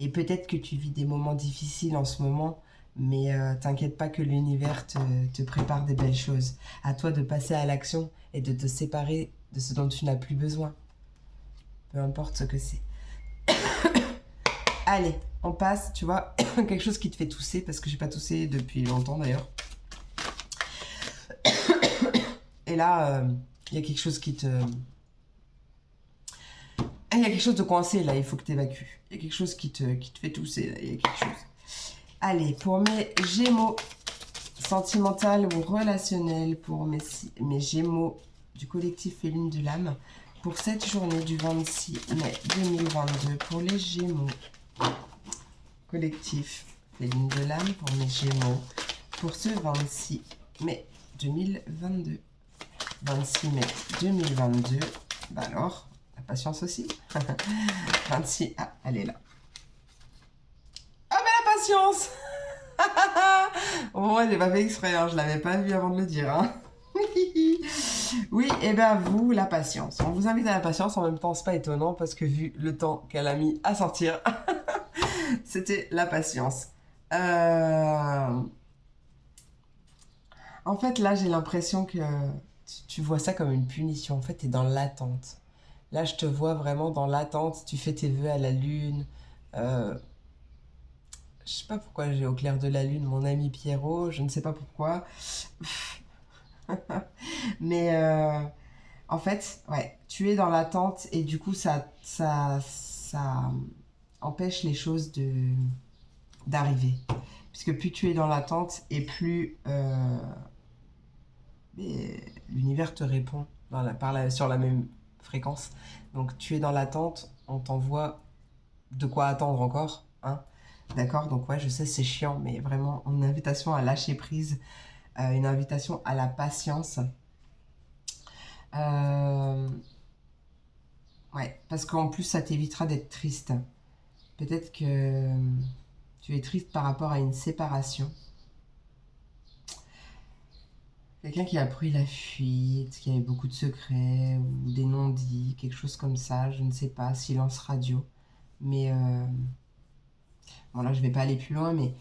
peut-être que tu vis des moments difficiles en ce moment, mais t'inquiète pas que l'univers te prépare des belles choses. À toi de passer à l'action et de te séparer de ce dont tu n'as plus besoin, peu importe ce que c'est. Allez, on passe, tu vois, quelque chose qui te fait tousser, parce que j'ai pas toussé depuis longtemps d'ailleurs. Et là, il y a quelque chose qui te... Ah, il y a quelque chose de coincé là, il faut que tu évacues. Il y a quelque chose qui te fait tousser là, il y a quelque chose. Allez, pour mes Gémeaux, sentimental ou relationnel, pour mes Gémeaux du collectif Féline de l'âme, pour cette journée du 26 mai 2022, pour les Gémeaux, collectif Féline de l'âme, pour mes Gémeaux, pour ce 26 mai 2022. 26 mai 2022, bah alors, la patience aussi. 26, ah, elle est là. Ah ben la patience. Bon, moi j'ai pas fait exprès, hein, je l'avais pas vu avant de le dire. Hein. Oui, et ben vous, la patience. On vous invite à la patience, en même temps c'est pas étonnant parce que vu le temps qu'elle a mis à sortir, c'était la patience. En fait là j'ai l'impression que tu vois ça comme une punition. En fait t'es dans l'attente. Là je te vois vraiment dans l'attente, tu fais tes vœux à la lune. Je sais pas pourquoi j'ai au clair de la lune mon ami Pierrot, je ne sais pas pourquoi. Mais en fait, ouais, tu es dans l'attente et du coup, ça empêche les choses d'arriver. Puisque plus tu es dans l'attente et plus l'univers te répond sur la même fréquence. Donc tu es dans l'attente, on t'envoie de quoi attendre encore. Hein. D'accord. Donc ouais, je sais, c'est chiant, mais vraiment une invitation à lâcher prise, une invitation à la patience. Ouais, parce qu'en plus, ça t'évitera d'être triste. Peut-être que tu es triste par rapport à une séparation. Quelqu'un qui a pris la fuite, qui avait beaucoup de secrets, ou des non-dits, quelque chose comme ça, je ne sais pas, silence radio. Mais bon là, je vais pas aller plus loin, mais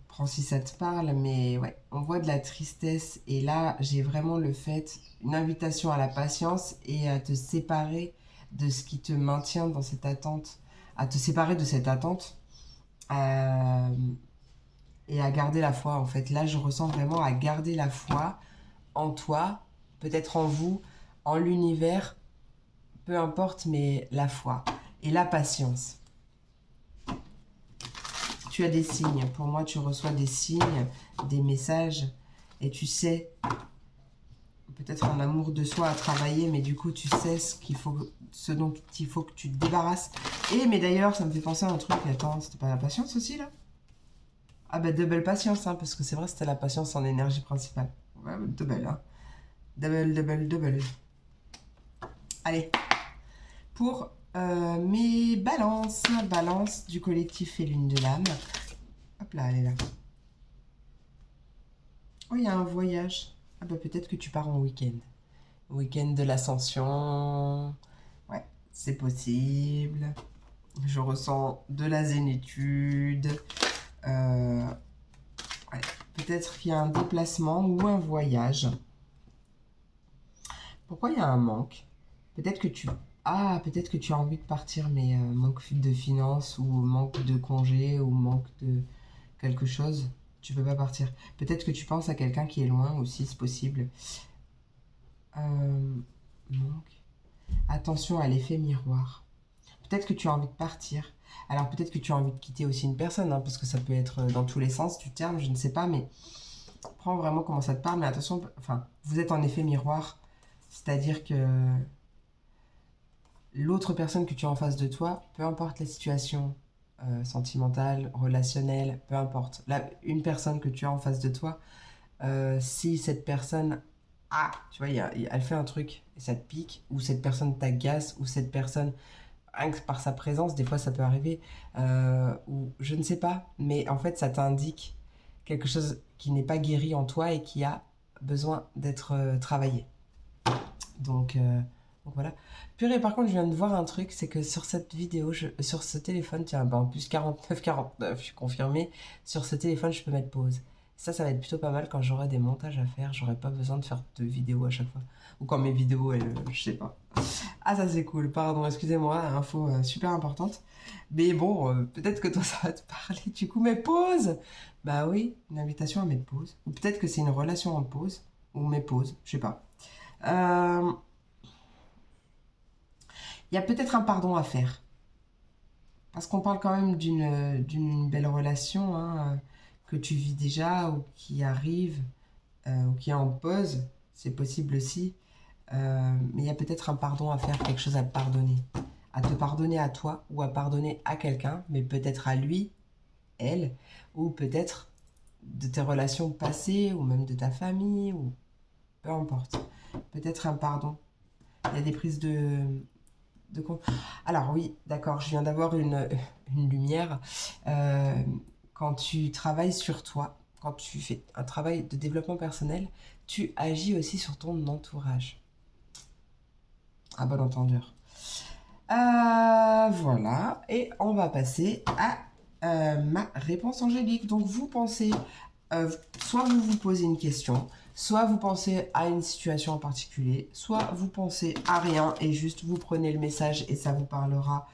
prends si ça te parle, mais ouais, on voit de la tristesse et là j'ai vraiment une invitation à la patience et à te séparer de ce qui te maintient dans cette attente, à te séparer de cette attente euh, et à garder la foi en fait. Là je ressens vraiment à garder la foi en toi, peut-être en vous, en l'univers, peu importe, mais la foi et la patience. Tu as des signes. Pour moi, tu reçois des signes, des messages, et tu sais, peut-être un amour de soi à travailler, mais du coup, tu sais ce dont il faut que tu te débarrasses. Mais d'ailleurs, ça me fait penser à un truc. Attends, c'était pas la patience aussi, là? Ah bah, double patience, hein, parce que c'est vrai, c'était la patience en énergie principale. Ouais, double, hein. Double, double, double. Allez, pour mes balances du collectif et lune de l'âme. Hop là, elle est là. Oh, il y a un voyage. Ah bah peut-être que tu pars en week-end. Week-end de l'ascension. Ouais, c'est possible. Je ressens de la zénitude. Ouais, peut-être qu'il y a un déplacement ou un voyage. Pourquoi il y a un manque? Peut-être que tu... Ah, peut-être que tu as envie de partir, mais manque de finances ou manque de congé ou manque de quelque chose. Tu peux pas partir. Peut-être que tu penses à quelqu'un qui est loin aussi, c'est possible. Manque. Attention à l'effet miroir. Peut-être que tu as envie de partir. Alors peut-être que tu as envie de quitter aussi une personne, hein, parce que ça peut être dans tous les sens du terme, je ne sais pas, mais prends vraiment comment ça te parle. Mais attention, enfin, vous êtes en effet miroir, c'est-à-dire que l'autre personne que tu as en face de toi, peu importe la situation sentimentale, relationnelle, peu importe, une personne que tu as en face de toi, si cette personne, tu vois, elle fait un truc et ça te pique, ou cette personne t'agace, ou cette personne rien que par sa présence, des fois ça peut arriver, ou je ne sais pas, mais en fait ça t'indique quelque chose qui n'est pas guéri en toi et qui a besoin d'être travaillé. Donc voilà. Purée, par contre, je viens de voir un truc, c'est que sur cette vidéo, sur ce téléphone, tiens, bah en plus 49, je suis confirmée, sur ce téléphone, je peux mettre pause. Ça va être plutôt pas mal quand j'aurai des montages à faire, j'aurai pas besoin de faire de vidéos à chaque fois. Ou quand mes vidéos, je sais pas. Ah, ça c'est cool, pardon, excusez-moi, info super importante. Mais bon, peut-être que toi ça va te parler. Du coup, mais pause. Bah oui, une invitation à mettre pause. Ou peut-être que c'est une relation en pause, ou mes pauses, je sais pas. Euh, Il y a peut-être un pardon à faire. Parce qu'on parle quand même d'une belle relation hein, que tu vis déjà ou qui arrive ou qui est en pause. C'est possible aussi. Mais il y a peut-être un pardon à faire, quelque chose à pardonner. À te pardonner à toi ou à pardonner à quelqu'un, mais peut-être à lui, elle, ou peut-être de tes relations passées ou même de ta famille, ou peu importe. Peut-être un pardon. Il y a des prises de compte. Alors oui, d'accord, je viens d'avoir une lumière. Euh, Quand tu travailles sur toi, quand tu fais un travail de développement personnel, tu agis aussi sur ton entourage. À bon entendeur. Voilà, et on va passer à ma réponse angélique. Donc vous pensez, soit vous vous posez une question, soit vous pensez à une situation en particulier, soit vous pensez à rien et juste vous prenez le message et ça vous parlera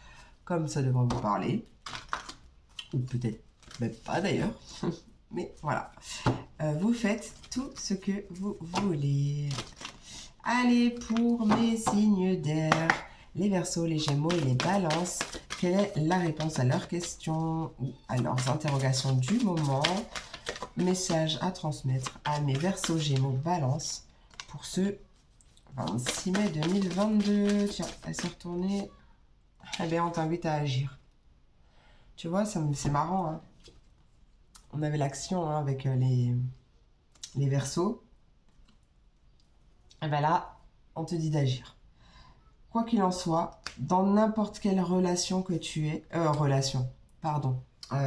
comme ça devrait vous parler. Ou peut-être même pas d'ailleurs. Mais voilà. Vous faites tout ce que vous voulez. Allez, pour mes signes d'air, les Verseaux, les Gémeaux et les Balances, quelle est la réponse à leurs questions ou à leurs interrogations du moment? Message à transmettre à mes Verseaux, Gémeaux, Balances pour ce 26 mai 2022. Tiens, elle s'est retournée. Eh bien, on t'invite à agir. Tu vois, c'est marrant. Hein. On avait l'action hein, avec les Verseaux. Et bien là, on te dit d'agir. Quoi qu'il en soit, dans n'importe quelle relation que tu es,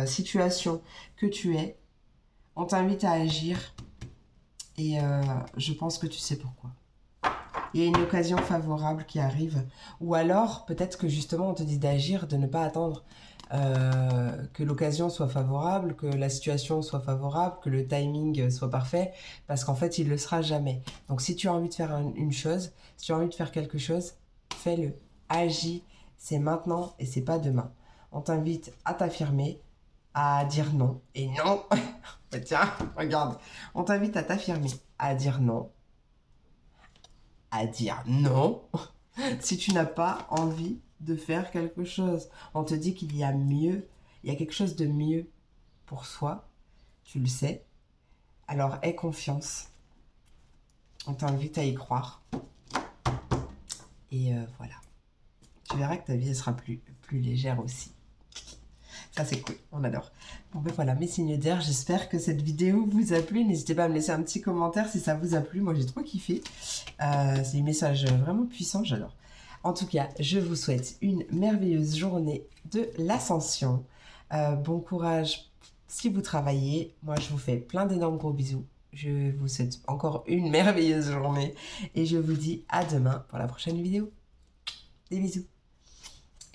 situation que tu es, on t'invite à agir et je pense que tu sais pourquoi. Il y a une occasion favorable qui arrive, ou alors peut-être que justement on te dit d'agir, de ne pas attendre que l'occasion soit favorable, que la situation soit favorable, que le timing soit parfait, parce qu'en fait il ne le sera jamais. Donc si tu as envie de faire une chose, si tu as envie de faire quelque chose, fais-le. Agis, c'est maintenant et c'est pas demain. On t'invite à t'affirmer, à dire non. Et non, tiens, regarde, on t'invite à t'affirmer, à dire non, si tu n'as pas envie de faire quelque chose. On te dit qu'il y a mieux, il y a quelque chose de mieux pour soi, tu le sais. Alors aie confiance. On t'invite à y croire. Et voilà. Tu verras que ta vie elle sera plus légère aussi. Ça c'est cool, on adore. Bon ben voilà, mes signes d'air, j'espère que cette vidéo vous a plu. N'hésitez pas à me laisser un petit commentaire si ça vous a plu. Moi j'ai trop kiffé. C'est un message vraiment puissant, j'adore. En tout cas, je vous souhaite une merveilleuse journée de l'ascension. Bon courage si vous travaillez. Moi je vous fais plein d'énormes gros bisous. Je vous souhaite encore une merveilleuse journée. Et je vous dis à demain pour la prochaine vidéo. Des bisous.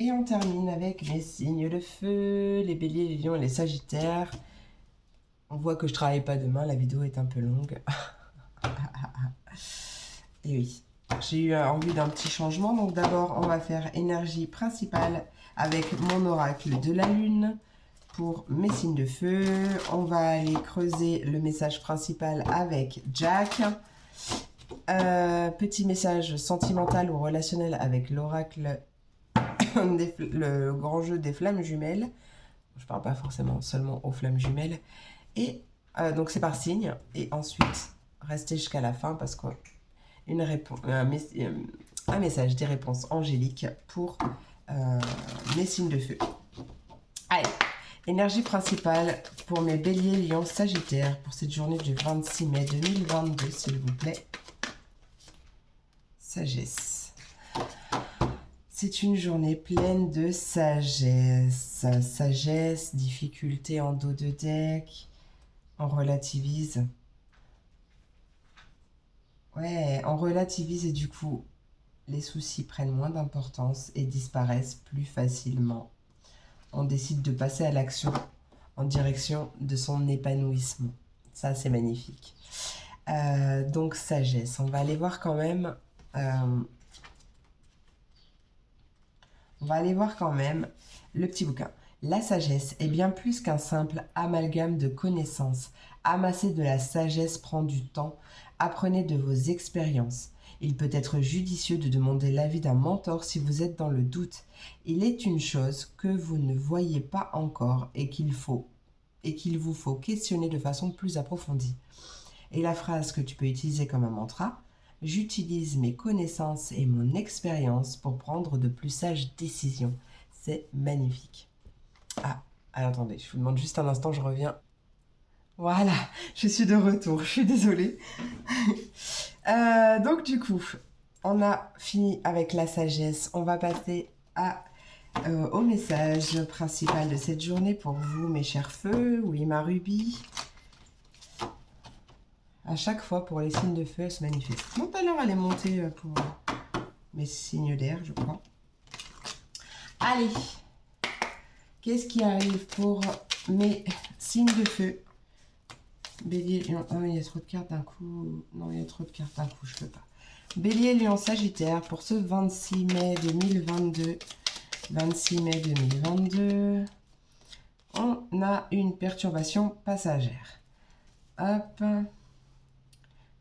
Et on termine avec les signes de feu, les béliers, les lions et les sagittaires. On voit que je travaille pas demain, la vidéo est un peu longue. Et oui, j'ai eu envie d'un petit changement. Donc d'abord, on va faire énergie principale avec mon oracle de la lune pour mes signes de feu. On va aller creuser le message principal avec Jack. Petit message sentimental ou relationnel avec l'oracle le grand jeu des flammes jumelles. Je parle pas forcément seulement aux flammes jumelles. Et donc c'est par signe. Et ensuite, restez jusqu'à la fin parce qu'un message des réponses angéliques pour mes signes de feu. Allez, énergie principale pour mes béliers, lions, sagittaires pour cette journée du 26 mai 2022, s'il vous plaît. Sagesse. C'est une journée pleine de sagesse. Sagesse, difficulté en dos de deck. On relativise. Ouais, on relativise et du coup, les soucis prennent moins d'importance et disparaissent plus facilement. On décide de passer à l'action en direction de son épanouissement. Ça, c'est magnifique. Donc, sagesse. On va aller voir quand même... on va aller voir quand même le petit bouquin. La sagesse est bien plus qu'un simple amalgame de connaissances. Amasser de la sagesse prend du temps. Apprenez de vos expériences. Il peut être judicieux de demander l'avis d'un mentor si vous êtes dans le doute. Il est une chose que vous ne voyez pas encore et qu'il vous faut questionner de façon plus approfondie. Et la phrase que tu peux utiliser comme un mantra: j'utilise mes connaissances et mon expérience pour prendre de plus sages décisions. C'est magnifique. Ah, attendez, je vous demande juste un instant, je reviens. Voilà, je suis de retour, je suis désolée. Donc du coup, on a fini avec la sagesse. On va passer au message principal de cette journée pour vous, mes chers feux. Oui, ma Ruby. À chaque fois, pour les signes de feu, elle se manifeste. Tout à l'heure, elle est montée pour mes signes d'air, je crois. Allez, qu'est-ce qui arrive pour mes signes de feu? Bélier, Lion... Oh, il y a trop de cartes d'un coup. Non, il y a trop de cartes d'un coup, je peux pas. Bélier, Lion, Sagittaire, pour ce 26 mai 2022. 26 mai 2022. On a une perturbation passagère. Hop.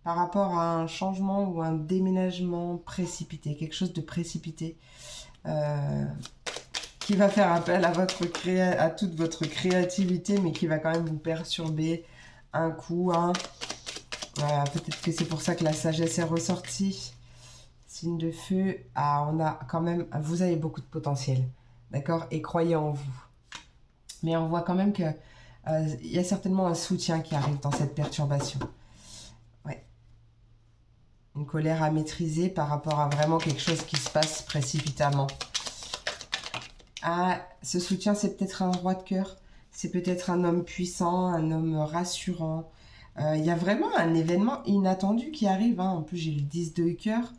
Par rapport à un changement ou un déménagement précipité, quelque chose de précipité, qui va faire appel à toute votre créativité, mais qui va quand même vous perturber un coup. Voilà, peut-être que c'est pour ça que la sagesse est ressortie. Signe de feu, on a quand même, vous avez beaucoup de potentiel, d'accord? Et croyez en vous. Mais on voit quand même que y a certainement un soutien qui arrive dans cette perturbation. Ouais. Une colère à maîtriser par rapport à vraiment quelque chose qui se passe précipitamment. Ah, ce soutien, c'est peut-être un roi de cœur. C'est peut-être un homme puissant, un homme rassurant. Il y a vraiment un événement inattendu qui arrive. En plus, j'ai le 10 de cœur.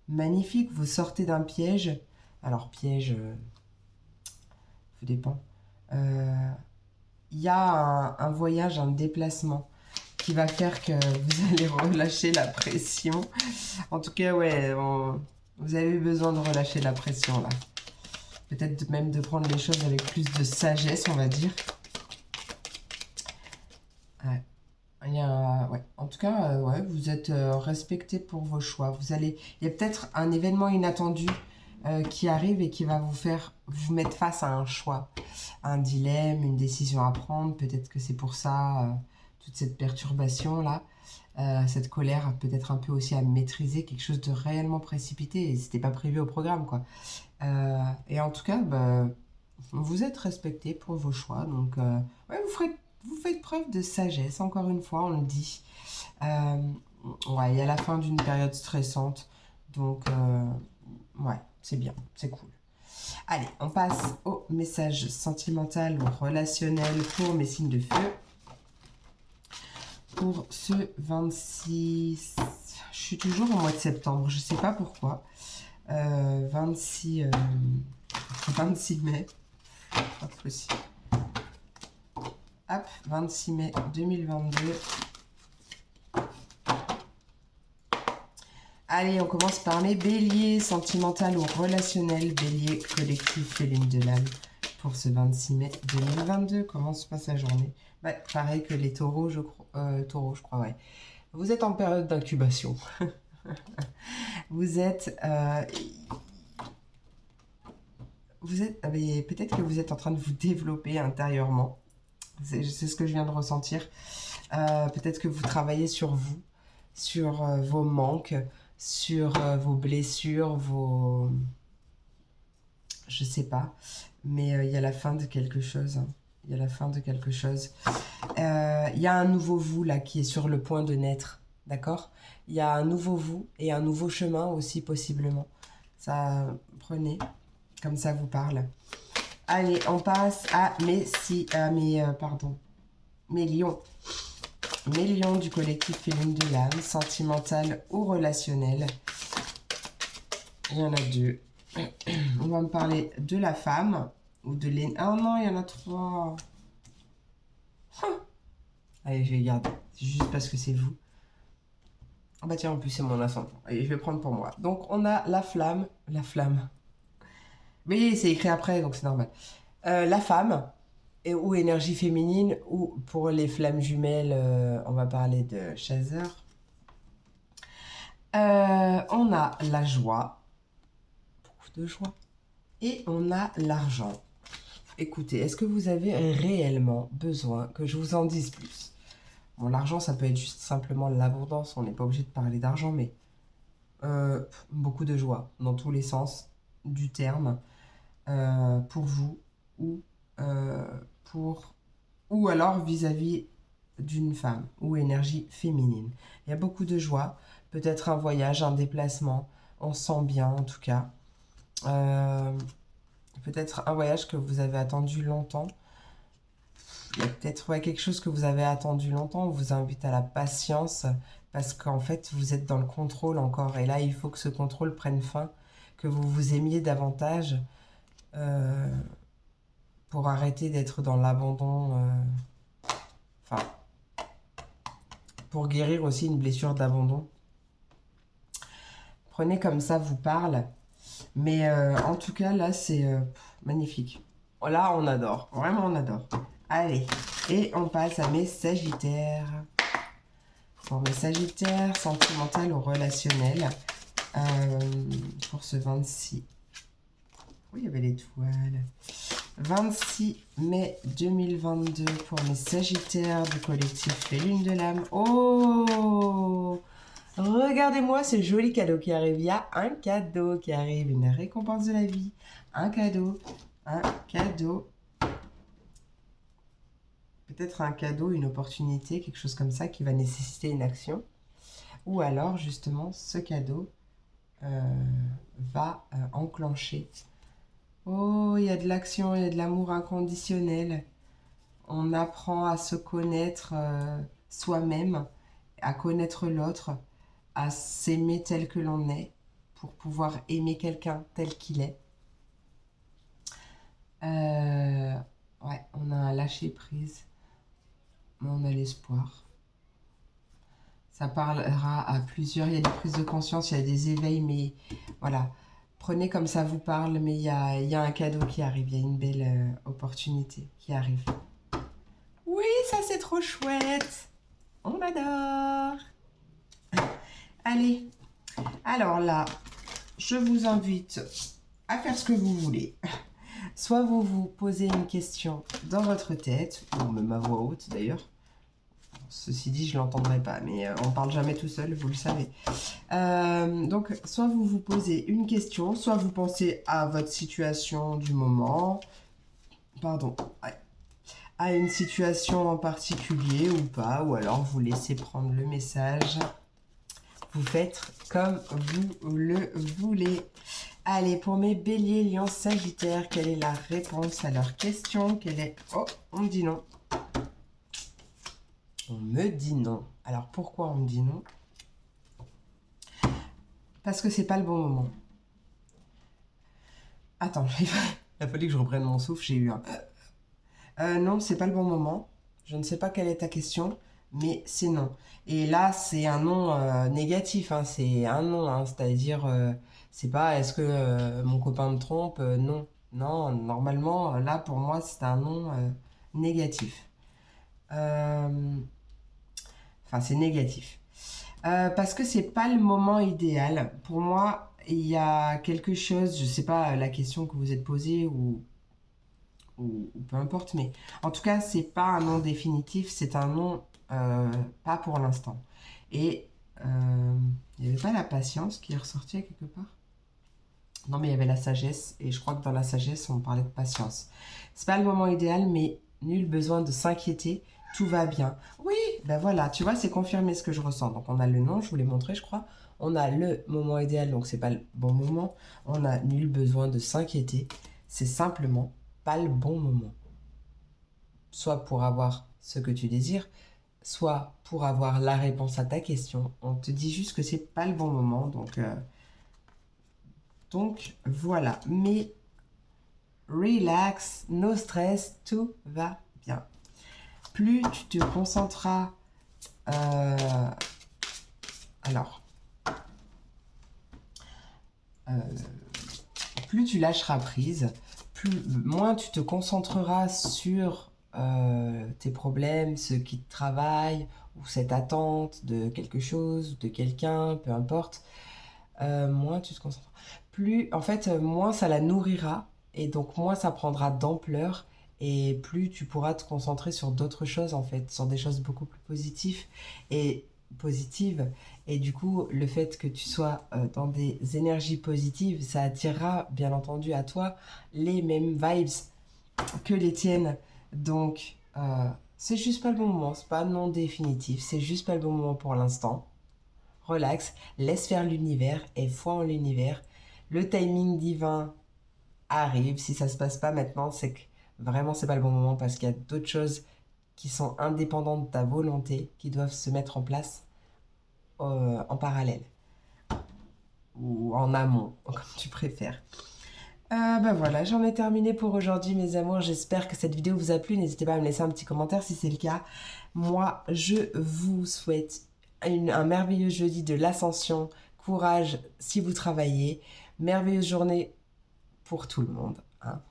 Magnifique, vous sortez d'un piège. Alors, piège, tout dépend. Il y a un voyage, un déplacement qui va faire que vous allez relâcher la pression. En tout cas, ouais, vous avez besoin de relâcher la pression, là. Peut-être même de prendre les choses avec plus de sagesse, on va dire. Ouais. Ouais. En tout cas, ouais, vous êtes respecté pour vos choix. Il y a peut-être un événement inattendu qui arrive et qui va vous mettre face à un choix, un dilemme, une décision à prendre. Peut-être que c'est pour ça, toute cette perturbation-là, cette colère, peut-être un peu aussi à maîtriser, quelque chose de réellement précipité. Et c'était pas prévu au programme, quoi. Et en tout cas, bah, vous êtes respecté pour vos choix. Donc, ouais, vous faites preuve de sagesse, encore une fois, on le dit. Ouais, il y a la fin d'une période stressante. Donc, ouais, c'est bien, c'est cool. Allez, on passe au message sentimental ou relationnel pour mes signes de feu. Pour ce 26... Je suis toujours au mois de septembre, je ne sais pas pourquoi. 26 mai. Pas possible. Hop, 26 mai 2022. Allez, on commence par mes béliers, sentimental ou relationnel, bélier, collectif et lune de l'âme. Pour ce 26 mai 2022, comment se passe la journée? Bah, pareil que les taureaux, je crois, ouais. Vous êtes en période d'incubation. Vous êtes... peut-être que vous êtes en train de vous développer intérieurement. C'est ce que je viens de ressentir. Peut-être que vous travaillez sur vous, sur vos manques, sur vos blessures, je sais pas. Mais il y a la fin de quelque chose. Il y a la fin de quelque chose. Il y a un nouveau vous là qui est sur le point de naître. D'accord? Il y a un nouveau vous et un nouveau chemin aussi possiblement. Ça, prenez. comme ça vous parle. Allez, on passe à mes lions. Mes lions du collectif Féline de l'âme, sentimental ou relationnel. Il y en a deux. On va me parler de la femme ou de l'ennemi. Ah non, il y en a trois. Allez, je vais garder. C'est juste parce que c'est vous. Ah bah tiens, en plus c'est mon ascendant. Allez, je vais prendre pour moi. Donc on a la flamme. La flamme. Oui, c'est écrit après, donc c'est normal. La femme, ou énergie féminine, ou pour les flammes jumelles, on va parler de Chaser. On a la joie, beaucoup de joie, et on a l'argent. Écoutez, est-ce que vous avez réellement besoin que je vous en dise plus? Bon, l'argent, ça peut être juste simplement l'abondance, on n'est pas obligé de parler d'argent, mais beaucoup de joie, dans tous les sens du terme. Pour vous ou alors vis-à-vis d'une femme ou énergie féminine. Il y a beaucoup de joie, peut-être un voyage, un déplacement, on sent bien en tout cas. Peut-être un voyage que vous avez attendu longtemps. Il y a peut-être quelque chose que vous avez attendu longtemps, on vous invite à la patience parce qu'en fait vous êtes dans le contrôle encore et là il faut que ce contrôle prenne fin, que vous vous aimiez davantage. Pour arrêter d'être dans l'abandon, enfin, pour guérir aussi une blessure d'abandon. Prenez comme ça vous parle, mais en tout cas là c'est magnifique. Là on adore, vraiment on adore. Allez, et on passe à mes sagittaires. Pour mes sagittaires, sentimental ou relationnel, pour ce 26. Oui, il y avait l'étoile. 26 mai 2022 pour mes sagittaires du collectif Les Lunes de l'âme. Oh! Regardez-moi ce joli cadeau qui arrive. Il y a un cadeau qui arrive, une récompense de la vie. Un cadeau. Peut-être un cadeau, une opportunité, quelque chose comme ça qui va nécessiter une action. Ou alors, justement, ce cadeau va enclencher. Oh, il y a de l'action, il y a de l'amour inconditionnel. On apprend à se connaître soi-même, à connaître l'autre, à s'aimer tel que l'on est, pour pouvoir aimer quelqu'un tel qu'il est. Ouais, on a un lâcher-prise, mais on a l'espoir. Ça parlera à plusieurs, il y a des prises de conscience, il y a des éveils, mais voilà. Prenez comme ça vous parle, mais il y a un cadeau qui arrive, il y a une belle opportunité qui arrive. Oui, ça c'est trop chouette. On adore. Allez, alors là, je vous invite à faire ce que vous voulez. Soit vous vous posez une question dans votre tête, ou même à voix haute d'ailleurs. Ceci dit, je ne l'entendrai pas, mais on ne parle jamais tout seul, vous le savez. Donc, soit vous vous posez une question, soit vous pensez à votre situation du moment, à une situation en particulier ou pas, ou alors vous laissez prendre le message. Vous faites comme vous le voulez. Allez, pour mes béliers, lions, sagittaires, quelle est la réponse à leur question? Oh, on me dit non. On me dit non. Alors, pourquoi on me dit non? Parce que c'est pas le bon moment. Attends, il a fallu que je reprenne mon souffle, j'ai eu un... non, c'est pas le bon moment. Je ne sais pas quelle est ta question, mais c'est non. Et là, c'est un non négatif, hein, c'est un non, hein, c'est-à-dire, c'est pas est-ce que mon copain me trompe? Non. Non, normalement, là, pour moi, c'est un non négatif. Enfin, c'est négatif. Parce que c'est pas le moment idéal. Pour moi, il y a quelque chose, je sais pas la question que vous êtes posée ou peu importe, mais en tout cas, c'est pas un non définitif, c'est un non pas pour l'instant. Et il n'y avait pas la patience qui est ressortie à quelque part? Non, mais il y avait la sagesse, et je crois que dans la sagesse, on parlait de patience. C'est pas le moment idéal, mais nul besoin de s'inquiéter, tout va bien. Oui, ben voilà, tu vois, c'est confirmé ce que je ressens. Donc on a le non, je vous l'ai montré, je crois. On a le moment idéal, donc c'est pas le bon moment. On a nul besoin de s'inquiéter. C'est simplement pas le bon moment. Soit pour avoir ce que tu désires, soit pour avoir la réponse à ta question. On te dit juste que c'est pas le bon moment, donc voilà. Mais relax, no stress, tout va bien. Plus tu te concentreras, plus tu lâcheras prise, moins tu te concentreras sur tes problèmes, ce qui te travaille, ou cette attente de quelque chose, ou de quelqu'un, peu importe. Moins tu te concentreras. Moins ça la nourrira, et donc moins ça prendra d'ampleur, et plus tu pourras te concentrer sur d'autres choses, en fait, sur des choses beaucoup plus positives. Et du coup, le fait que tu sois dans des énergies positives, ça attirera, bien entendu, à toi les mêmes vibes que les tiennes. Donc, c'est juste pas le bon moment, c'est pas non définitif, c'est juste pas le bon moment pour l'instant. Relax, laisse faire l'univers et foi en l'univers. Le timing divin arrive. Si ça se passe pas maintenant, c'est que vraiment c'est pas le bon moment parce qu'il y a d'autres choses qui sont indépendantes de ta volonté qui doivent se mettre en place en parallèle ou en amont, comme tu préfères. Ben voilà, j'en ai terminé pour aujourd'hui, mes amours. J'espère que cette vidéo vous a plu. N'hésitez pas à me laisser un petit commentaire si c'est le cas. Moi, je vous souhaite un merveilleux jeudi de l'ascension. Courage si vous travaillez. Merveilleuse journée pour tout le monde, hein.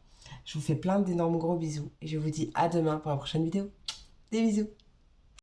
Je vous fais plein d'énormes gros bisous et je vous dis à demain pour la prochaine vidéo. Des bisous.